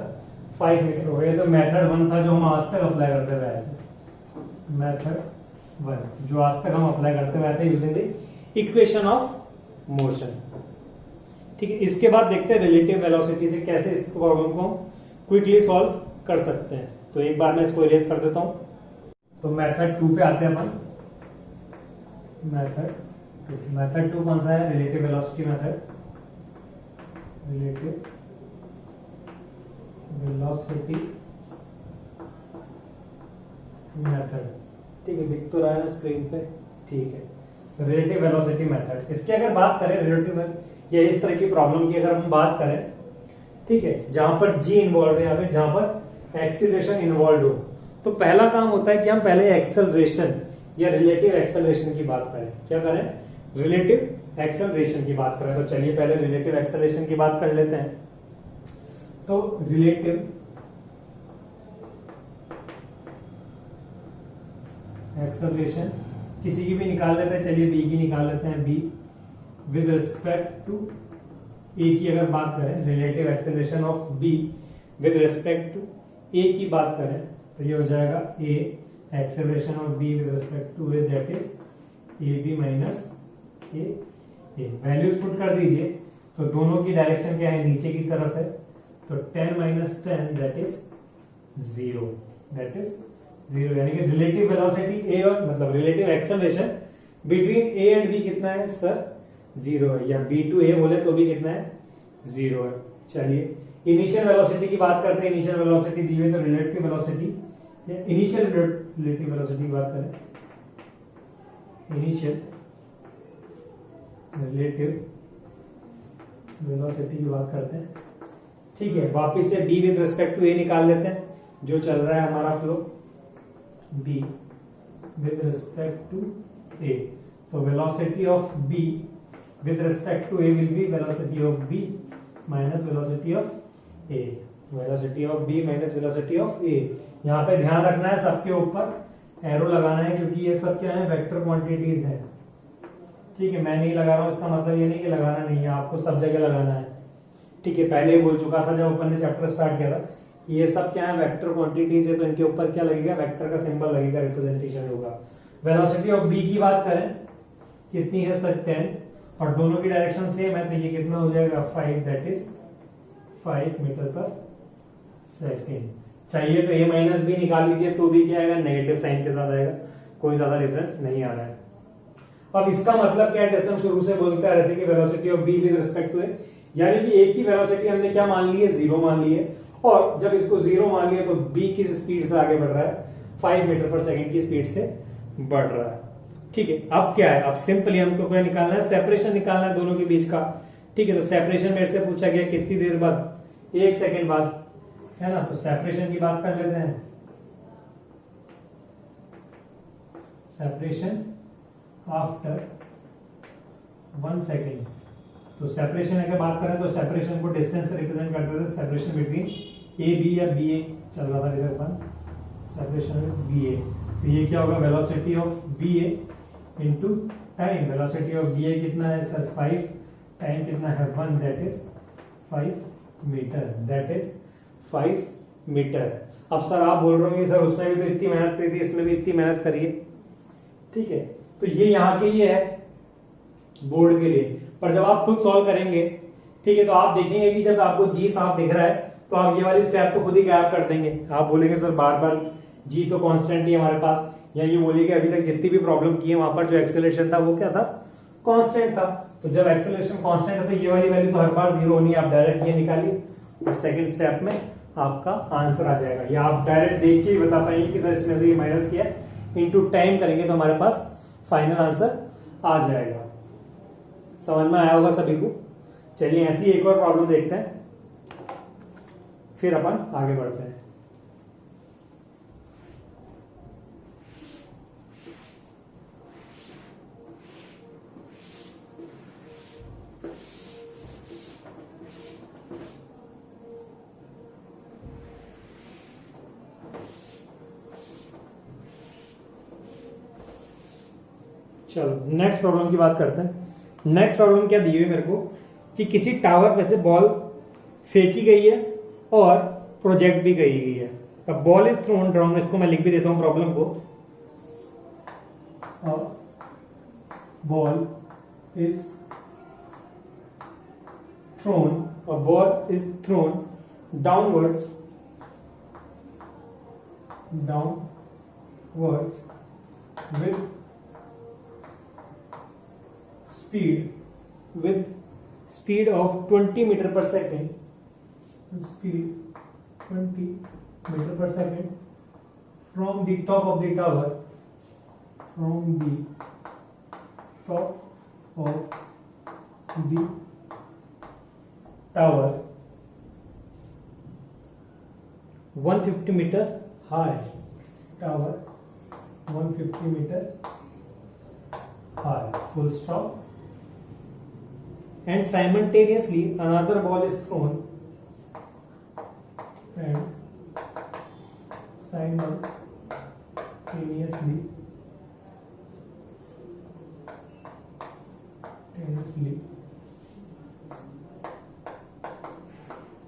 S1: 5 मीटर होगा। ये तो मेथड 1 था जो हम आज तक अप्लाई करते हुए आए थे, मेथड 1 जो आज तक हम अप्लाई करते हुए आए थे using the equation of motion. ठीक है, इसके बाद देखते हैं रिलेटिव वेलोसिटी से कैसे इस प्रॉब्लम को क्विकली सॉल्व कर सकते हैं। तो एक बार मैं इसको इरेज कर देता हूं। तो मेथड 2 पे आते हैं अपन। मेथड 2 कौन सा है? Relative velocity method, relative velocity method. ठीक है, दिख तो रहा है ना स्क्रीन पे? ठीक है, रिलेटिव वेलोसिटी मेथड। इसकी अगर बात करें रिलेटिव या इस तरह की प्रॉब्लम की अगर हम बात करें, ठीक है, जहां पर जी इन्वॉल्व है, यहाँ पे जहां पर एक्सीलरेशन इन्वॉल्व हो, तो पहला काम होता है कि हम पहले एक्सेलरेशन या रिलेटिव एक्सेलरेशन की बात करें। क्या करें? रिलेटिव एक्सेलरेशन की बात करें। तो चलिए पहले रिलेटिव एक्सेलरेशन की बात कर लेते हैं। तो रिलेटिव एक्सेलरेशन किसी की भी निकाल लेते हैं। चलिए बी की निकाल लेते हैं। B with respect to A की अगर बात करें, relative acceleration of B with respect to A की बात करें, तो ये हो जाएगा A acceleration of B with respect to A, that is A B minus A. Values put कर दीजिए। तो दोनों की डायरेक्शन क्या है? नीचे की तरफ है। तो 10 minus 10 that is 0, that is 0। यानी कि रिलेटिव वेलोसिटी ए और मतलब relative acceleration between A and B कितना है सर? 0 है। या बी टू ए बोले तो भी कितना है? 0 है। चलिए इनिशियल वेलोसिटी की बात करते हैं। इनिशियल वेलोसिटी दी हुई, तो रिलेटिव वेलोसिटी या इनिशियल रिलेटिव वेलोसिटी की बात करें, इनिशियल रिलेटिव वेलोसिटी की बात करते हैं। ठीक है, वापिस से B with respect to A निकाल लेते हैं, जो चल रहा है हमारा flow B with respect to A. तो velocity of B with respect to A will be velocity of B minus velocity of A, velocity of B minus velocity of A. यहाँ पे ध्यान रखना है, सबके ऊपर एरो लगाना है, क्योंकि ये सब क्या है? वेक्टर क्वांटिटीज है। ठीक है, मैं नहीं लगा रहा हूं, इसका मतलब ये नहीं कि लगाना नहीं है, आपको सब जगह लगाना है। ठीक है, पहले ही बोल चुका था जब अपन ने चैप्टर स्टार्ट किया था कि ये सब क्या है? वेक्टर क्वांटिटीज है, तो इनके ऊपर क्या लगेगा? वेक्टर का सिंबल लगेगा, रिप्रेजेंटेशन होगा। वेलोसिटी ऑफ बी की बात करें, कितनी है सर? 10, और दोनों की डायरेक्शन सेम है, तो ये कितना हो जाएगा? 5, that is 5 metre per second. चाहिए तो ए माइनस बी निकाल लीजिए, तो भी क्या आएगा? नेगेटिव साइन के साथ आएगा, कोई ज्यादा डिफरेंस नहीं आ रहा है। अब इसका मतलब क्या है? जैसे हम शुरू से बोलते आ रहे थे कि velocity of B with respect to A, यानी कि ए की वेलोसिटी हमने क्या मान ली है? 0 मान ली है। और जब इसको 0 मान लिया तो बी किस स्पीड से आगे बढ़ रहा है? 5 मीटर पर सेकेंड की स्पीड से बढ़ रहा है। ठीक है, अब क्या है? अब सिंपली हमको क्या निकालना है? सेपरेशन निकालना है दोनों के बीच का। ठीक है, तो सेपरेशन मेरे से पूछा गया कितनी देर बाद? 1 सेकेंड बाद, है ना? तो सेपरेशन की बात कर लेते हैं। Separation after 1 second. तो सेपरेशन अगर बात करें तो सेपरेशन को डिस्टेंस से रिप्रेजेंट करते थे। सेपरेशन बिटवीन ए बी या बी ए चल रहा था इधर पर, सेपरेशन विद बी ए। तो ये क्या होगा? Velocity of B A into time. Velocity of B A कितना है सर? 5, टाइम कितना है? 1, that is 5 metre, that is 5 metre. अब सर आप बोल रहे हो सर उसमें भी तो इतनी मेहनत करी थी, इसमें भी इतनी मेहनत करिए। ठीक है, तो ये यहाँ के लिए है, बोर्ड के लिए। पर जब आप खुद सॉल्व करेंगे, ठीक है, तो आप देखेंगे कि जब आपको जी साफ दिख रहा है तो आप ये वाली स्टेप तो खुद ही गायब कर देंगे। आप बोलेंगे सर बार बार जी तो कांस्टेंट ही हमारे पास, या ये बोलिए कि अभी तक जितनी भी प्रॉब्लम की है वहां पर जो एक्सेलरेशन था वो क्या था? कांस्टेंट था। तो जब एक्सेलरेशन कांस्टेंट है तो ये वाली वैल्यू तो हर बार 0 होनी है। आप डायरेक्ट ये निकालिए और सेकंड स्टेप में आपका आंसर आ जाएगा। या आप डायरेक्ट देख के ही बता पाएंगे कि सर इसमें से ये माइनस किया, इनटू टाइम करेंगे तो हमारे पास फाइनल आंसर आ जाएगा। समझ में आया होगा सभी को? चलिए ऐसी एक और प्रॉब्लम देखते हैं, फिर अपन आगे बढ़ते हैं। चलो नेक्स्ट प्रॉब्लम की बात करते हैं। नेक्स्ट प्रॉब्लम क्या दी हुई है मेरे को कि किसी टावर पे से बॉल फेंकी गई है और प्रोजेक्ट भी गई है। अब बॉल इज थ्रोन डाउन, इसको मैं लिख भी देता हूं प्रॉब्लम को। Ball is throne, a ball is thrown downwards with speed of 20 meter per second, speed 20 meter per second from the top of the tower, from the top of the tower 150 meter high, tower 150 meter high, full stop, and simultaneously another ball is thrown, and simultaneously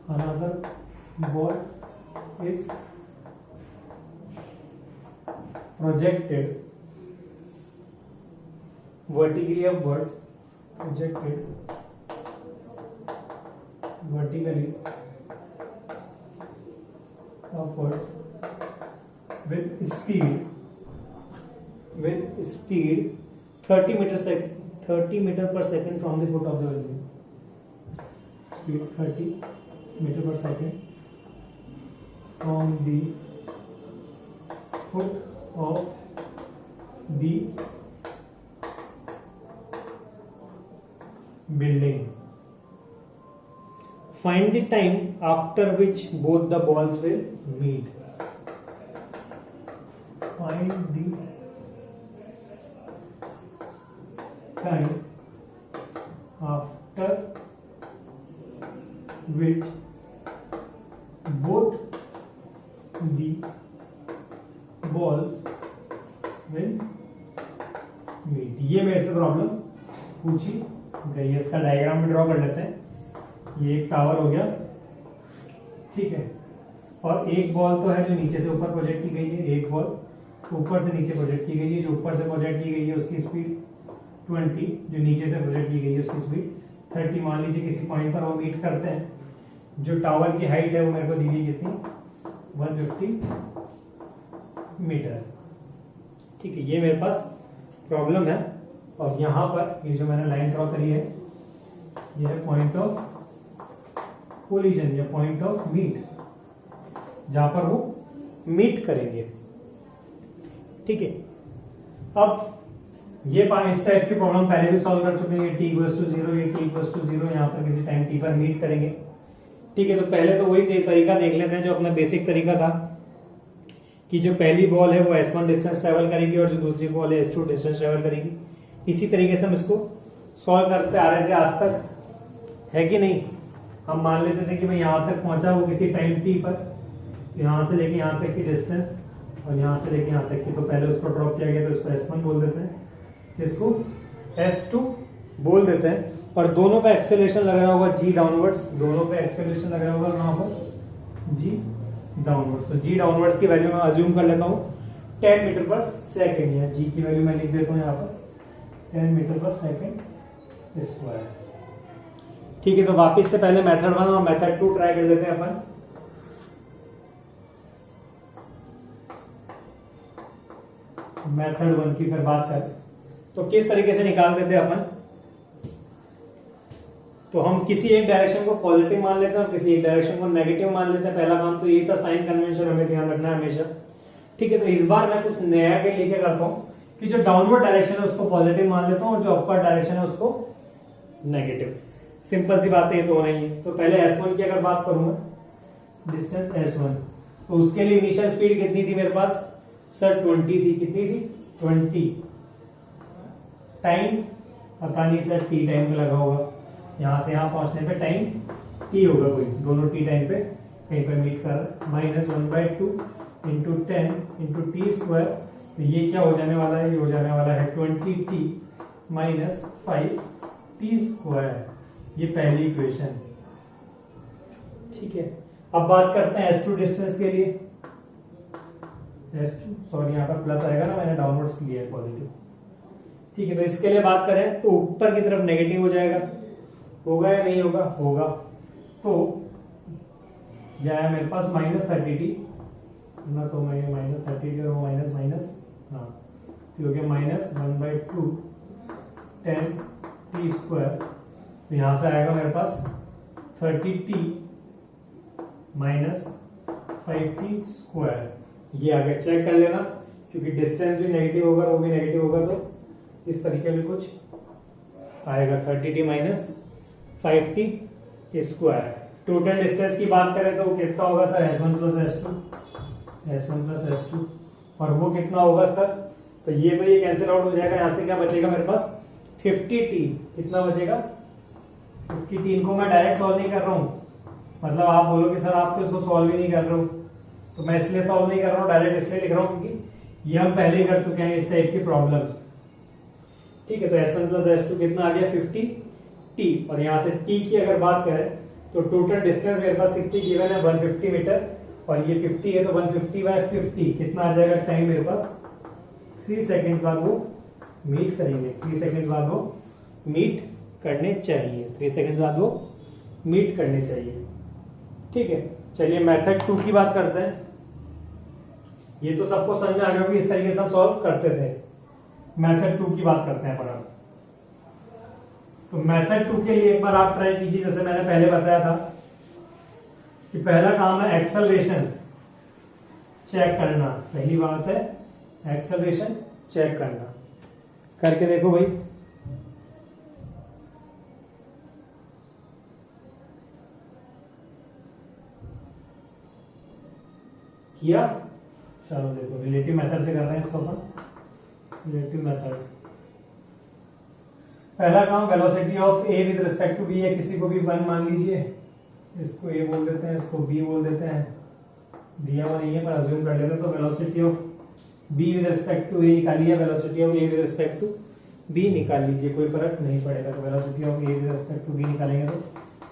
S1: another ball is projected vertically upwards, with speed 30 meter per second from the foot of the building. Speed 30 meter per second from the foot of the building. Find the time after which both the balls will meet. Find the time after which both the balls will meet. ये मेरे से problem पूछी गई है। इसका diagram में draw कर लेते हैं। ये एक टावर हो गया, ठीक है, और एक बॉल तो है जो नीचे से ऊपर प्रोजेक्ट की गई है, एक बॉल ऊपर से नीचे प्रोजेक्ट की गई है। जो ऊपर से प्रोजेक्ट की गई है उसकी स्पीड 20, जो नीचे से प्रोजेक्ट की गई है उसकी स्पीड 30। मान लीजिए किसी पॉइंट पर वो मीट करते हैं। जो टावर की हाइट है वो मेरे को दी गई कितनी, 150 मीटर, ठीक है। ये मेरे पास प्रॉब्लम है और यहाँ पर ये जो मैंने लाइन ड्रॉ करी है ये है पॉइंट ऑफ कोलिजन या पॉइंट ऑफ मीट, जहां पर वो मीट करेंगे, ठीक है। अब ये इस टाइप की प्रॉब्लम पहले भी सॉल्व कर चुके हैं। t = 0, ये t = 0, यहाँ पर किसी टाइम t पर मीट करेंगे, ठीक है। तो पहले तो वही तरीका देख लेते हैं जो अपना बेसिक तरीका था कि जो पहली बॉल है वो s1 डिस्टेंस ट्रेवल करेगी और जो दूसरी बॉल है s2 डिस्टेंस ट्रेवल करेगी। इसी तरीके से हम इसको सॉल्व करते आ रहे थे आज तक, है कि नहीं। हम मान लेते थे कि मैं यहाँ तक पहुंचा वो किसी टाइम t पर, यहाँ से लेके यहाँ तक की डिस्टेंस और यहाँ से लेके यहाँ तक की, तो पहले उसको ड्रॉप किया गया तो इसको s1 बोल देते हैं, इसको s2 बोल देते हैं। और दोनों पे एक्सेलरेशन लग रहा होगा g डाउनवर्ड्स, दोनों पे एक्सेलरेशन लग रहा होगा कहाँ पर, g डाउनवर्ड्स। तो g डाउनवर्ड्स की वैल्यू मैं अज्यूम कर लेता हूँ 10 मीटर पर सेकेंड, या g की वैल्यू मैं लिख देता हूँ यहाँ पर 10 मीटर पर सेकेंड स्क्वायर, ठीक है। तो वापस से पहले मेथड 1 और मेथड 2 ट्राई कर लेते हैं अपन। मेथड 1 की फिर बात करें तो किस तरीके से निकाल देते हैं अपन। तो हम किसी एक डायरेक्शन को पॉजिटिव मान लेते हैं और किसी एक डायरेक्शन को नेगेटिव मान लेते हैं। पहला काम तो ये था, साइन कन्वेंशन हमें ध्यान रखना है हमेशा, ठीक है। तो इस बार मैं कुछ नया के लेके करता हूं कि जो डाउनवर्ड डायरेक्शन है उसको पॉजिटिव मान लेता हूं और जो अपर डायरेक्शन है उसको नेगेटिव। सिंपल सी बात है, ये तो होना ही है। तो पहले S1 की अगर बात करूंगा, डिस्टेंस S1, तो उसके लिए इनिशियल स्पीड कितनी थी मेरे पास सर, 20 थी। कितनी थी, 20। टाइम पता नहीं सर, t टाइम पे लगा होगा, यहां से यहां पहुंचने पे टाइम t होगा कोई, दोनों t टाइम पे कहीं पर मीट कर, -1/2 × 10 × t² तो ये क्या हो जाने वाला है, ये हो जाने वाला है 20t माइनस 5t स्क्वायर, ये पहली इक्वेशन। ठीक है, अब बात करते हैं S2 डिस्टेंस के लिए। S2 सॉरी यहाँ पर प्लस आएगा ना, मैंने डाउनवर्ड्स लिया है पॉजिटिव। ठीक है, तो इसके लिए बात करें तो ऊपर की तरफ नेगेटिव हो जाएगा, होगा या नहीं होगा, होगा। तो यह है मेरे पास -30t ना, तो मैं -30t और माइनस माइनस, हाँ क्योंकि -1/2 10t स्क्वायर, तो यहाँ से आएगा मेरे पास 30t माइनस 5t स्क्वायर। ये आगे चेक कर लेना, क्योंकि डिस्टेंस भी नेगेटिव होगा, वो भी नेगेटिव होगा, तो इस तरीके में कुछ आएगा 30t minus 5t square. Total distance की बात करें तो वो कितना होगा सर, S1 प्लस S2, और वो कितना होगा सर, तो ये कैंसिल आउट हो जाएगा। यहाँ से क्या बचेगा मेरे पास 50t, कितना बचेगा 50t। इनको मैं डायरेक्ट सॉल्व नहीं कर रहा हूँ, मतलब आप बोलोगे सर आप तो इसको सॉल्व ही नहीं कर रहे हो, तो मैं इसलिए सॉल्व नहीं कर रहा हूँ, डायरेक्ट इसलिए लिख रहा हूँ क्योंकि ये हम पहले ही कर चुके हैं इस टाइप की प्रॉब्लम्स। ठीक है, तो S1 प्लस S2 कितना आ गया 50t, और यहाँ से t की अगर बात करें तो टोटल डिस्टेंस मेरे पास कितनी गिवन है 150 मीटर, और ये 50 है तो 150/50 कितना आ जाएगा टाइम मेरे पास 3 सेकंड बाद वो मीट करेंगे, 3 सेकंड बाद वो मीट करने चाहिए, 3 सेकंड बाद वो मीट करने चाहिए। ठीक है, चलिए मेथड 2 की बात करते हैं। ये तो सबको समझ में आ गया कि इस तरीके से हम सॉल्व करते थे। मेथड 2 की बात करते हैं पर अब। तो मेथड 2 के लिए एक बार आप ट्राई कीजिए, जैसे मैंने पहले बताया था कि पहला काम है एक्सेलरेशन चेक करना। पहली बात है एक्सेलरेशन चेक करना, करके देखो भाई। किया, चलो देखो रिलेटिव मेथड से कर रहे हैं इसको अपन। रिलेटिव मेथड, पहला काम velocity of A with respect to B है, किसी को भी 1 मान लीजिए, इसको ए बोल देते हैं, इसको बी बोल देते हैं, दिया हुआ नहीं है पर अज्यूम कर लेते हैं। तो velocity of B with respect to A निकालिए, velocity of A with respect to B निकाल लीजिए, कोई फर्क नहीं पड़ेगा। तो velocity of A with respect to B निकालेंगे तो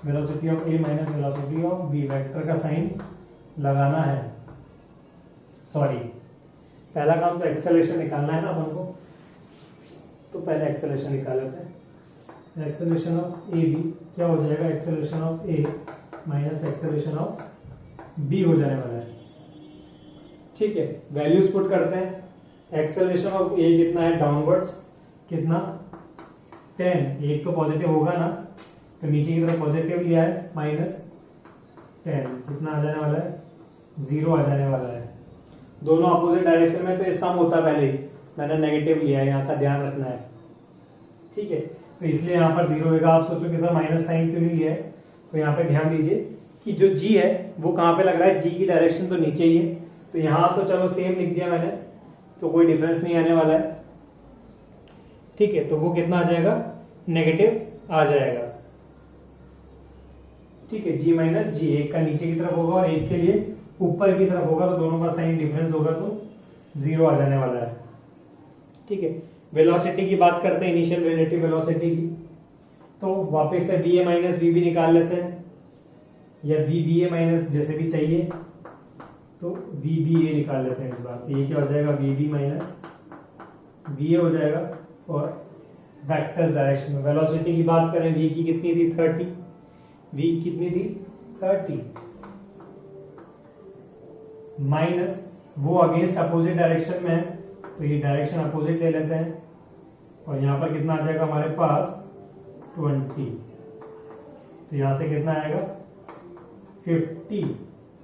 S1: velocity of A minus velocity of B, vector का साइन लगाना है। सॉरी, पहला काम तो एक्सेलरेशन निकालना है ना अपन को, तो पहले एक्सेलरेशन निकाल लेते हैं। एक्सेलरेशन ऑफ ए बी क्या हो जाएगा, acceleration of A minus acceleration of B हो जाने वाला है। ठीक है, वैल्यूज पुट करते हैं। एक्सेलरेशन ऑफ ए कितना है डाउनवर्ड्स, कितना 10, एक तो पॉजिटिव होगा ना, तो नीचे की तरफ पॉजिटिव लिया है -10, कितना आ जाने वाला है 0 आ जाने वाला है। दोनों अपोजिट डायरेक्शन में तो ये सम होता है, पहले ही मैंने नेगेटिव लिया है, यहाँ का ध्यान रखना है। ठीक है, तो इसलिए यहाँ पर 0 होगा। आप सोचो कि सर माइनस साइन क्यों नहीं लिया है, तो यहाँ पे ध्यान दीजिए कि जो g है वो कहाँ पे लग रहा है, g की डायरेक्शन तो नीचे ही है, तो यहाँ तो चलो सेम लिख दिया मैंने, तो कोई डिफरेंस नहीं आने वाला है। ठीक है, तो वो कितना आ जाएगा, नेगेटिव आ जाएगा। ठीक है, g माइनस जी, एक का नीचे की तरफ होगा और एक के लिए ऊपर की तरफ होगा, तो दोनों का साइन डिफरेंस होगा तो 0 आ जाने वाला है। ठीक है, वेलोसिटी की बात करते हैं, इनिशियल रिलेटिव वेलोसिटी की, तो वापस से V A minus V B निकाल लेते हैं, या वी बी ए माइनस जैसे भी चाहिए, तो वी बी ए निकाल लेते हैं इस बार। तो ये क्या हो जाएगा, V B minus V A हो जाएगा। और वेक्टर्स डायरेक्शन में वेलोसिटी की बात करें, वी की कितनी थी 30, वी कितनी थी 30, माइनस वो अगेंस्ट अपोजिट डायरेक्शन में है, तो ये डायरेक्शन अपोजिट ले लेते हैं, और यहाँ पर कितना आ जाएगा हमारे पास 20, तो यहाँ से कितना आएगा 50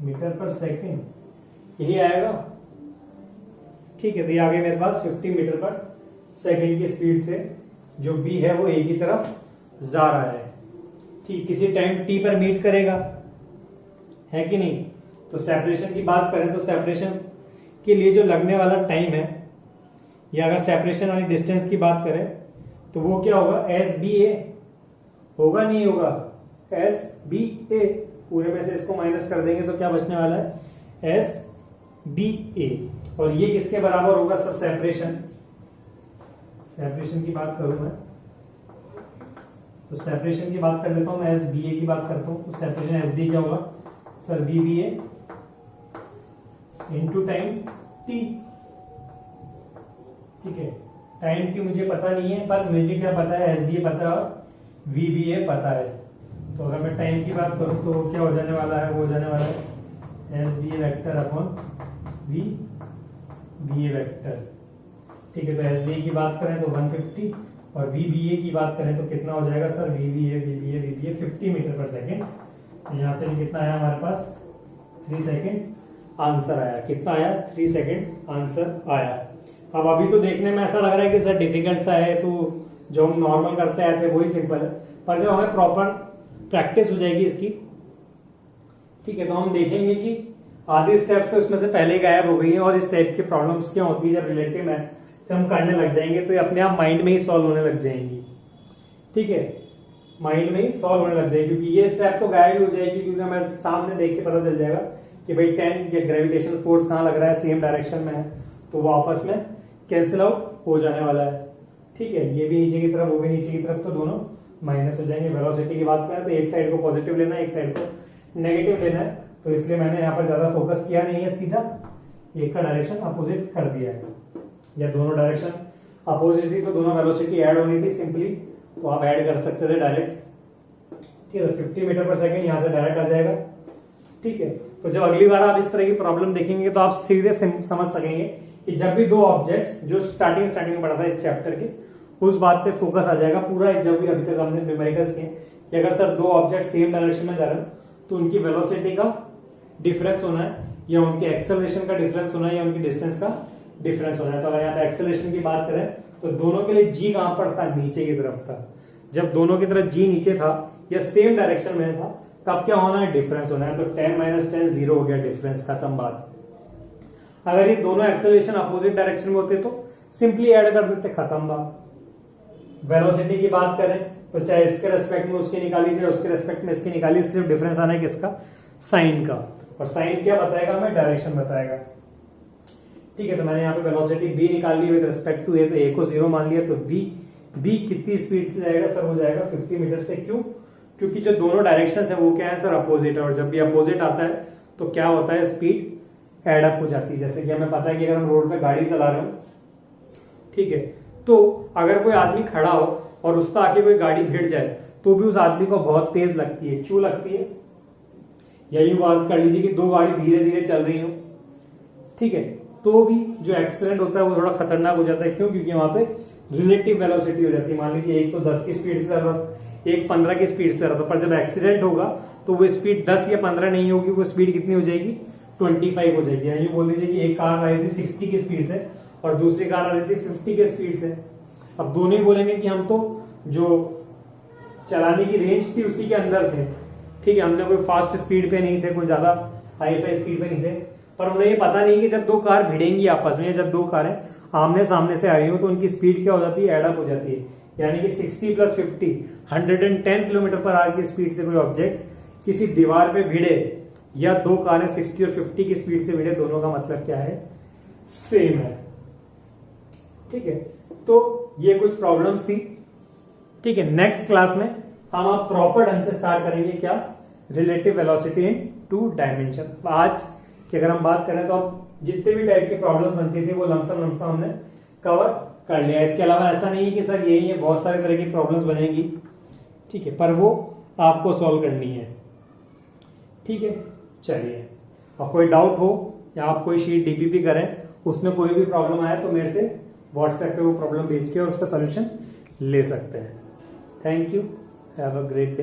S1: मीटर पर सेकेंड, यही आएगा। ठीक है, तो ये आ गया मेरे पास 50 मीटर पर सेकेंड की स्पीड से जो बी है वो ए की तरफ जा रहा है। ठीक, किसी टाइम टी पर मीट करेगा, है कि नहीं। तो सेपरेशन की बात करें तो सेपरेशन के लिए जो लगने वाला टाइम है, या अगर सेपरेशन वाली डिस्टेंस की बात करें तो वो क्या होगा, एस बी ए होगा, नहीं होगा, एस बी ए, पूरे में से इसको माइनस कर देंगे तो क्या बचने वाला है, एस बी ए। और ये किसके बराबर होगा सर? सेपरेशन। सेपरेशन की बात करूं मैं तो सेपरेशन की बात कर लेता हूं मैं, एस बी ए की बात करता हूं। तो सेपरेशन एस बी क्या होगा sir? B B A into time T. ठीक है, टाइम टी मुझे पता नहीं है, पर मुझे क्या पता है? एस बी ए पता है और वी बी ए पता है। तो अगर मैं टाइम की बात करूं तो क्या हो जाने वाला है? वो हो जाने वाला है S B A vector upon V B A vector. ठीक है, तो एस बी ए की बात करें तो 150 और वी बी ए की बात करें तो कितना हो जाएगा sir? V B A 50 metre per second. तो यहाँ से कितना आया हमारे पास? 3 सेकेंड आंसर आया। कितना आया? 3 सेकेंड आंसर आया। अब अभी तो देखने में ऐसा लग रहा है कि सर डिफिकल्ट सा है, तो जो हम नॉर्मल करते आए थे वही सिंपल है, पर जब हमें प्रॉपर प्रैक्टिस हो जाएगी इसकी, ठीक है, तो हम देखेंगे कि आधी स्टेप्स तो इसमें से पहले गायब हो गई है और इस टाइप की प्रॉब्लम्स क्या होती है जब रिलेटिव मैथ से हम करने लग जाएंगे तो ये अपने आप माइंड में ही सॉल्व होने लग जाएंगी। ठीक है, माइंड में ही सॉल्व होने लग जाएगी, क्योंकि ये स्टेप तो गायब ही हो जाएगी, क्योंकि हमें सामने देख के पता चल जाएगा कि भाई 10 या ग्रेविटेशनल फोर्स कहाँ लग रहा है, सेम डायरेक्शन में है, तो वो आपस में कैंसिल आउट हो जाने वाला है। ठीक है, ये भी नीचे की तरफ, वो भी नीचे की तरफ, तो दोनों माइनस हो जाएंगे। वेलोसिटी की बात करें तो एक साइड को पॉजिटिव लेना है, एक साइड को नेगेटिव लेना है, तो इसलिए मैंने यहाँ पर ज्यादा फोकस किया नहीं है, सीधा एक का डायरेक्शन अपोजिट कर दिया है, या दोनों डायरेक्शन अपोजिट थी तो दोनों वेलोसिटी ऐड होनी थी सिंपली, तो आप ऐड कर सकते थे डायरेक्ट। ठीक है, 50 मीटर पर सेकेंड यहाँ से डायरेक्ट आ जाएगा। ठीक है, तो जब अगली बार आप इस तरह की प्रॉब्लम देखेंगे तो आप सीधे समझ सकेंगे कि जब भी दो ऑब्जेक्ट्स, जो स्टार्टिंग में पढ़ा था इस चैप्टर के, उस बात पे फोकस आ जाएगा पूरा। जब भी अभी तक हमने न्यूमेरिकल्स किए कि अगर सर दो ऑब्जेक्ट सेम डायरेक्शन में जा रहे हैं तो उनकी वेलोसिटी का डिफरेंस होना है, या उनके एक्सेलरेशन का डिफरेंस होना है, या उनकी डिस्टेंस का डिफरेंस होना है। तो अगर यहाँ पे एक्सेलरेशन की बात करें तो दोनों के लिए जी कहां पर था? नीचे की तरफ था। जब दोनों की तरफ जी नीचे था या सेम डायरेक्शन में था तब क्या होना है? डिफरेंस होना है। तो 10 - 10 0 हो गया, डिफरेंस खत्म बात। अगर ये दोनों एक्सेलरेशन अपोजिट डायरेक्शन में होते तो सिंपली ऐड कर देते, खत्म बात। वेलोसिटी की बात करें तो चाहे इसके रेस्पेक्ट में उसकी निकाली, चाहे उसके रेस्पेक्ट में इसकी निकाली, सिर्फ डिफरेंस आना है किसका? साइन का। और साइन क्या बताएगा हमें? डायरेक्शन बताएगा। ठीक है, तो मैंने यहाँ पे वेलोसिटी b निकाल ली विद रिस्पेक्ट टू a, तो a को 0 मान लिया, तो b कितनी स्पीड से जाएगा सर? हो जाएगा 50 मीटर से। क्यों? क्योंकि जो दोनों डायरेक्शन है वो क्या है सर? अपोजिट है, और जब भी अपोजिट आता है तो क्या होता है? स्पीड एड अप हो जाती है। जैसे कि हमें पता है कि अगर हम रोड पे गाड़ी चला रहे हो, ठीक है, तो अगर कोई आदमी खड़ा हो और उस पर आके कोई गाड़ी भिड़ जाए तो भी उस आदमी को बहुत तेज लगती है। क्यों लगती है? या यूं बात कर लीजिए कि दो गाड़ी धीरे धीरे चल रही हो, ठीक है, तो भी जो एक्सीडेंट होता है वो थोड़ा खतरनाक हो जाता है। क्यों? क्योंकि वहां पे रिलेटिव वेलोसिटी हो जाती है। मान लीजिए एक तो 10 की स्पीड से चल रहा था, एक 15 की स्पीड से चल रहा था, पर जब एक्सीडेंट होगा तो वो स्पीड 10 या 15 नहीं होगी, वो स्पीड कितनी हो जाएगी? 25 हो जाएगी। यूं बोल दीजिए कि एक कार आ रही थी 60 की स्पीड से और दूसरी कार आ रही थी 50 की स्पीड से। अब दोनों ही बोलेंगे कि हम तो जो चलाने की रेंज थी उसी के अंदर थे, ठीक है, हमने कोई फास्ट स्पीड पे नहीं थे, कोई ज्यादा हाई फाई स्पीड पे नहीं थे। पर उन्हें ये पता नहीं कि जब दो कार भिड़ेंगी आपस में, जब दो कारें आमने सामने से आई हो तो उनकी स्पीड क्या हो जाती है? एडअप हो जाती है। यानी कि 60 + 50 110 किलोमीटर पर आवर की स्पीड से कोई ऑब्जेक्ट किसी दीवार पे भिड़े, या दो कारें 60 और 50 की स्पीड से भिड़े, दोनों का मतलब क्या है? सेम है। ठीक है, तो ये कुछ प्रॉब्लम्स थी। ठीक है, नेक्स्ट क्लास में हम आप प्रॉपर ढंग से स्टार्ट करेंगे क्या? रिलेटिव वेलोसिटी इन 2 डायमेंशन। आज की अगर हम बात करें तो अब जितने भी टाइप की प्रॉब्लम्स बनती थी वो लमसम हमने कवर कर लिया। इसके अलावा ऐसा नहीं है कि सर यही है, बहुत सारे तरह की प्रॉब्लम्स बनेगी, ठीक है, पर वो आपको सॉल्व करनी है। ठीक है, चलिए, और कोई डाउट हो या आप कोई शीट डीपीपी करें, उसमें कोई भी प्रॉब्लम आए तो मेरे से व्हाट्सएप पे वो प्रॉब्लम भेज के और उसका सोल्यूशन ले सकते हैं। Thank you, have a great day.